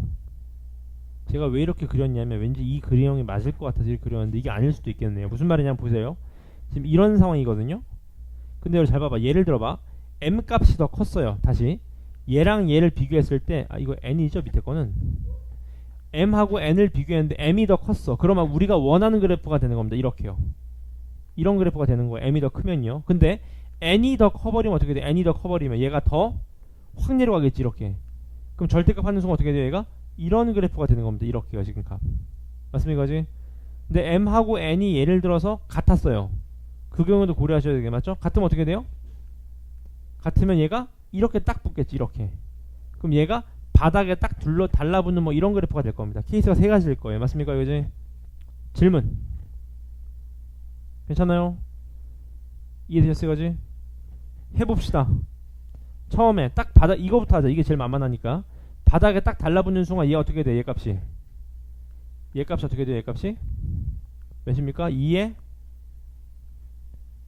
제가 왜 이렇게 그렸냐면 왠지 이 그림이 맞을 것 같아서 이렇게 그렸는데 이게 아닐 수도 있겠네요. 무슨 말이냐면 보세요. 지금 이런 상황이거든요. 근데 여러분 잘 봐봐. 예를 들어봐. m 값이 더 컸어요. 다시 얘랑 얘를 비교했을 때 이거 n이죠. 밑에 거는 m하고 n을 비교했는데 m이 더 컸어. 그러면 우리가 원하는 그래프가 되는 겁니다. 이렇게요. 이런 그래프가 되는 거예요. m이 더 크면요. 근데 n이 더 커버리면 어떻게 돼? n이 더 커버리면 얘가 더 확 내려가겠지. 이렇게. 그럼 절대값 하는 순간 어떻게 돼요? 얘가 이런 그래프가 되는 겁니다. 이렇게요. 지금 값. 맞습니까? 그지? 근데 m하고 n이 예를 들어서 같았어요. 그 경우도 고려하셔야 되겠 맞죠? 같으면 어떻게 돼요? 같으면 얘가 이렇게 딱 붙겠지. 이렇게. 그럼 얘가 바닥에 딱 달라붙는 뭐 이런 그래프가 될 겁니다. 케이스가 세 가지일 거예요. 맞습니까? 그지? 질문. 괜찮아요? 이해되셨어요? 그지? 해봅시다. 처음에 딱 바닥 이거부터 하자. 이게 제일 만만하니까. 바닥에 딱 달라붙는 순간 얘 어떻게 돼? 얘 값이 어떻게 돼요? 얘 값이 몇입니까? 2의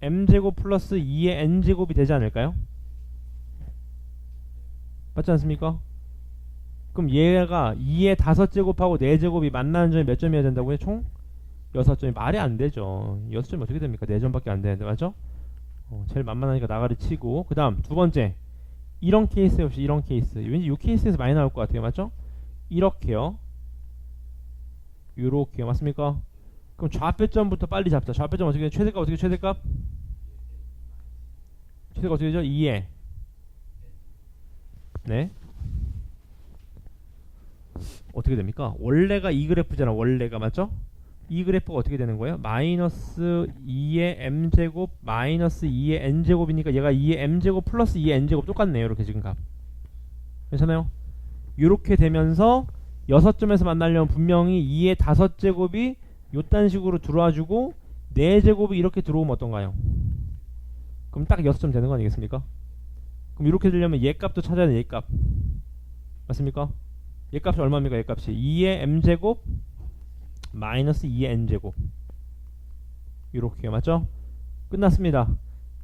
m제곱 플러스 2의 n제곱이 되지 않을까요? 맞지 않습니까? 그럼 얘가 2의 5제곱하고 4제곱이 만나는 점이 몇 점이어야 된다고요? 총 6점이 말이 안 되죠. 6점이 어떻게 됩니까? 4점밖에 안 되는데 맞죠? 제일 만만하니까 나가리 치고. 그 다음 두 번째 이런 케이스 없이 이런 케이스. 왠지 이 케이스에서 많이 나올 것 같아요. 맞죠? 이렇게요. 요렇게요. 맞습니까? 그럼 좌표점부터 빨리 잡자. 좌표점 어떻게 돼요? 최대값 어떻게 최대값? 최대값 어떻게 되죠? 2에 네 어떻게 됩니까? 원래가 이 그래프잖아. 원래가 맞죠? 이 그래프가 어떻게 되는 거예요? 마이너스 2의 m제곱 마이너스 2의 n제곱이니까 얘가 2의 m제곱 플러스 2의 n제곱 똑같네요. 이렇게 지금 값 괜찮아요? 이렇게 되면서 6점에서 만나려면 분명히 2의 5제곱이 요딴 식으로 들어와주고 4제곱이 이렇게 들어오면 어떤가요? 그럼 딱 6점 되는 거 아니겠습니까? 그럼 이렇게 되려면 얘 값도 찾아야 돼. 얘 값. 맞습니까? 얘 값이 얼마입니까? 얘 값이 2의 m제곱 마이너스 2의 n제곱. 이렇게 맞죠? 끝났습니다.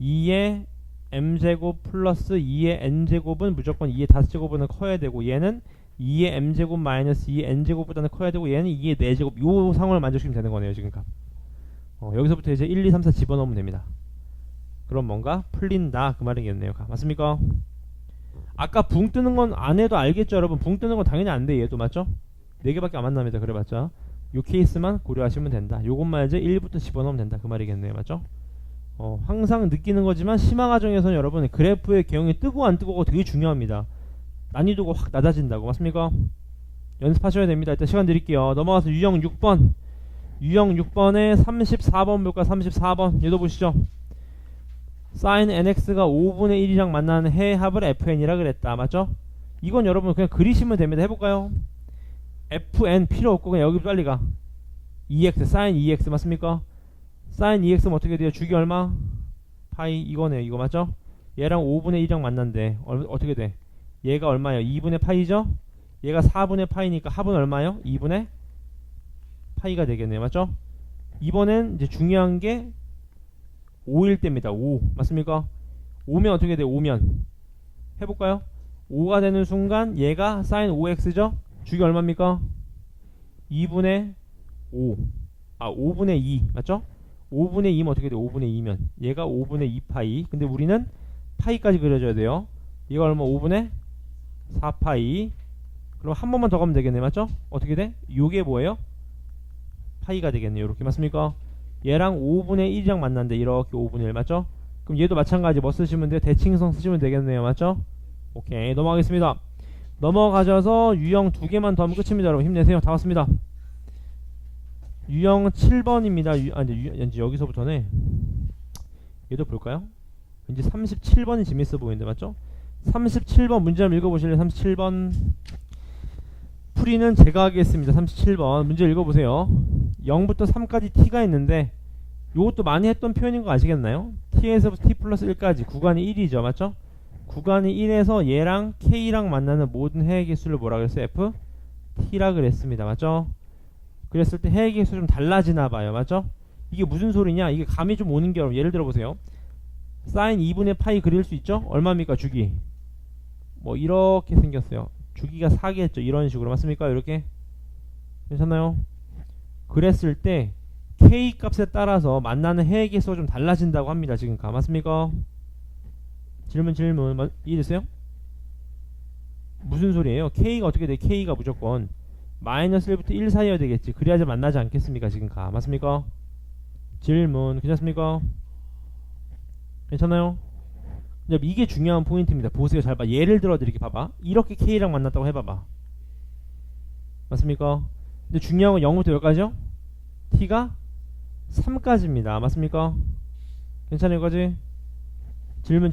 2의 m제곱 플러스 2의 n제곱은 무조건 2의 5제곱보다는 커야 되고, 얘는 2의 m제곱 마이너스 2의 n제곱보다는 커야 되고, 얘는 2의 4제곱. 요 상황을 만족시키면 되는 거네요 지금 값. 여기서부터 이제 1, 2, 3, 4 집어넣으면 됩니다. 그럼 뭔가 풀린다 그 말이겠네요. 맞습니까? 아까 붕 뜨는 건 안 해도 알겠죠 여러분. 붕 뜨는 건 당연히 안 돼. 얘도 맞죠? 4개밖에 안 만납니다. 그래봤자 요 케이스만 고려하시면 된다. 요것만 이제 1부터 집어넣으면 된다 그 말이겠네요. 맞죠? 항상 느끼는 거지만 심화 과정에서는 여러분 그래프의 개형이 뜨고 안 뜨고가 되게 중요합니다. 난이도가 확 낮아진다고. 맞습니까? 연습하셔야 됩니다. 일단 시간 드릴게요. 넘어가서 유형 6번. 유형 6번에 34번 볼까? 34번 얘도 보시죠. sin nx가 5분의 1이랑 만나는 해의 합을 fn이라 그랬다. 맞죠? 이건 여러분 그냥 그리시면 됩니다. 해볼까요? fn 필요 없고 그냥 여기 빨리 가. ex sin ex 맞습니까? sin ex면 어떻게 돼요? 주기 얼마? 파이 이거네요. 이거 맞죠? 얘랑 5분의 1이랑 만난대. 어떻게 돼? 얘가 얼마예요? 2분의 파이죠? 얘가 4분의 파이니까 합은 얼마예요? 2분의 파이가 되겠네요. 맞죠? 이번엔 이제 중요한 게 5일 때입니다. 5 맞습니까? 5면 어떻게 돼요? 5면 해볼까요? 5가 되는 순간 얘가 sin 5x죠? 주기 얼마입니까? 2분의 5 5분의 2 맞죠? 5분의 2면 어떻게 돼요? 5분의 2면 얘가 5분의 2파이. 근데 우리는 파이까지 그려줘야 돼요. 얘가 얼마? 5분의 4파이. 그럼 한 번만 더 가면 되겠네. 맞죠? 어떻게 돼? 요게 뭐예요? 파이가 되겠네요. 이렇게 맞습니까? 얘랑 5분의 1이랑 만난데 이렇게 5분의 1 맞죠? 그럼 얘도 마찬가지 뭐 쓰시면 돼요? 대칭성 쓰시면 되겠네요. 맞죠? 오케이 넘어가겠습니다. 넘어가셔서 유형 2개만 더 하면 끝입니다. 여러분 힘내세요. 다 왔습니다. 유형 7번입니다. 이제 여기서부터네. 얘도 볼까요? 왠지 37번이 재밌어 보이는데 맞죠? 37번 문제 한번 읽어보실래요? 37번 풀이는 제가 하겠습니다. 37번 문제 읽어보세요. 0부터 3까지 t가 있는데 요것도 많이 했던 표현인 거 아시겠나요? t에서부터 t 플러스 1까지 구간이 1이죠. 맞죠? 구간이 1에서 얘랑 k랑 만나는 모든 해의 개수를 뭐라 그랬어요? f? t라 그랬습니다. 맞죠? 그랬을 때 해의 개수 좀 달라지나 봐요. 맞죠? 이게 무슨 소리냐? 이게 감이 좀 오는 게 여러분 예를 들어 보세요. sin 2분의 파이 그릴 수 있죠? 얼마입니까? 주기 뭐 이렇게 생겼어요. 주기가 4겠죠. 이런 식으로 맞습니까? 이렇게 괜찮나요? 그랬을 때 k 값에 따라서 만나는 해의 개수가 좀 달라진다고 합니다. 지금 맞습니까? 질문 이해됐어요? 무슨 소리예요? k가 어떻게 돼? k가 무조건 마이너스 1부터 1 사이여야 되겠지. 그래야지 만나지 않겠습니까? 지금 맞습니까? 질문 괜찮습니까? 괜찮아요? 이게 중요한 포인트입니다. 보세요. 잘 봐. 예를 들어 이렇게 봐봐. 이렇게 k랑 만났다고 해봐봐. 맞습니까? 근데 중요한 건 0부터 여기까지요? t가 3까지입니다. 맞습니까? 괜찮아요? 여기까지? 질문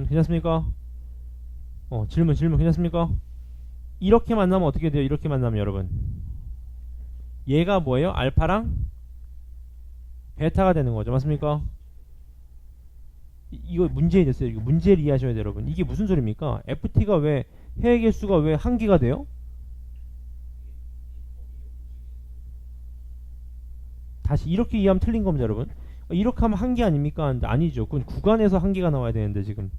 괜찮습니까? 질문 괜찮습니까? 이렇게 만나면 어떻게 돼요? 이렇게 만나면 여러분 얘가 뭐예요? 알파랑 베타가 되는 거죠. 맞습니까? 이거 문제 됐어요. 이거 문제를 이해하셔야 돼요, 여러분. 이게 무슨 소리입니까? ft가 왜 해의 개수가 왜 한 개가 돼요? 다시 이렇게 이해하면 틀린 겁니다, 여러분. 이렇게 하면 한 개 아닙니까? 아니죠. 그건 구간에서 한 개가 나와야 되는데 지금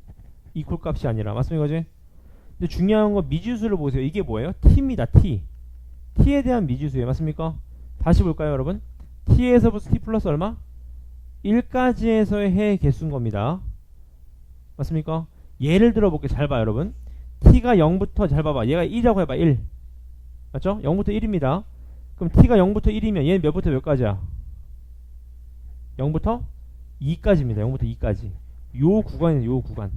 이퀄 값이 아니라 맞습니까? 근데 중요한 건 미지수를 보세요. 이게 뭐예요? t입니다. t에 대한 미지수예요. 맞습니까? 다시 볼까요, 여러분? t에서부터 t 플러스 얼마? 1까지에서의 해의 개수인 겁니다. 맞습니까? 예를 들어 볼게요. 잘 봐요, 여러분. t가 0부터 잘 봐봐. 얘가 1이라고 해봐. 1 맞죠? 0부터 1입니다. 그럼 t가 0부터 1이면 얘는 몇부터 몇까지야? 0부터 2까지입니다. 0부터 2까지. 요 구간이에요. 요 구간.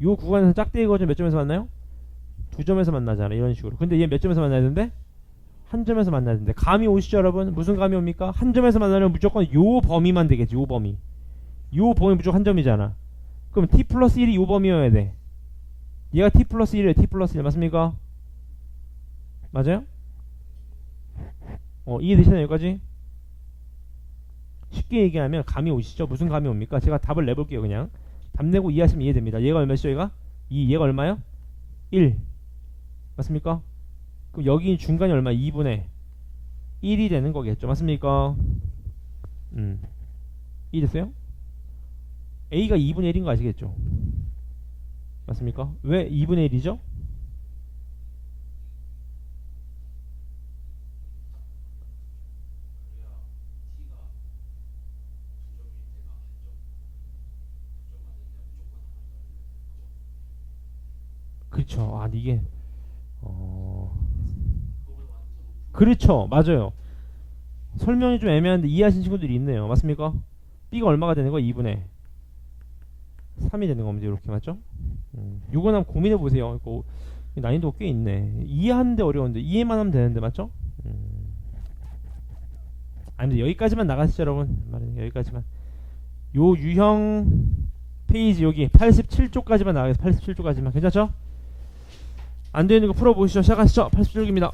요 구간에서 짝대기 거점 몇 점에서 만나요? 2점에서 만나잖아. 이런 식으로. 근데 얘 몇 점에서 만나야 되는데? 한 점에서 만나야 되는데. 감이 오시죠, 여러분? 무슨 감이 옵니까? 한 점에서 만나면 무조건 요 범위만 되겠지. 요 범위. 요 범위 무조건 한 점이잖아. 그럼 t 플러스 1이 요 범위여야 돼. 얘가 t 플러스 1이에요. t 플러스 1 맞습니까? 맞아요? 이해되시나요? 여기까지? 쉽게 얘기하면 감이 오시죠? 무슨 감이 옵니까? 제가 답을 내볼게요. 그냥 답 내고 이해하시면 이해됩니다. 얘가 얼마죠? 얘가 얼마요? 1 맞습니까? 그럼 여기 중간이 얼마? 2분의 1이 되는 거겠죠. 맞습니까? 이해됐어요? A가 2분의 1인 거 아시겠죠? 맞습니까? 왜 2분의 1이죠? 그렇죠. 아, 이게 그렇죠. 맞아요. 설명이 좀 애매한데 이해하신 친구들이 있네요. 맞습니까? B가 얼마가 되는 거야? 2분의 3이 되는 겁니다. 이렇게 맞죠? 요건 한번 고민해 보세요. 이거 난이도 꽤 있네. 이해하는데 어려운데 이해만 하면 되는데 맞죠? 아닙니다. 여기까지만 나가시죠, 여러분. 말은 여기까지만. 요 유형 페이지 여기 87쪽까지만 나가겠습니다. 87쪽까지만 괜찮죠? 안 되는 거 풀어보시죠. 시작하시죠. 87쪽입니다.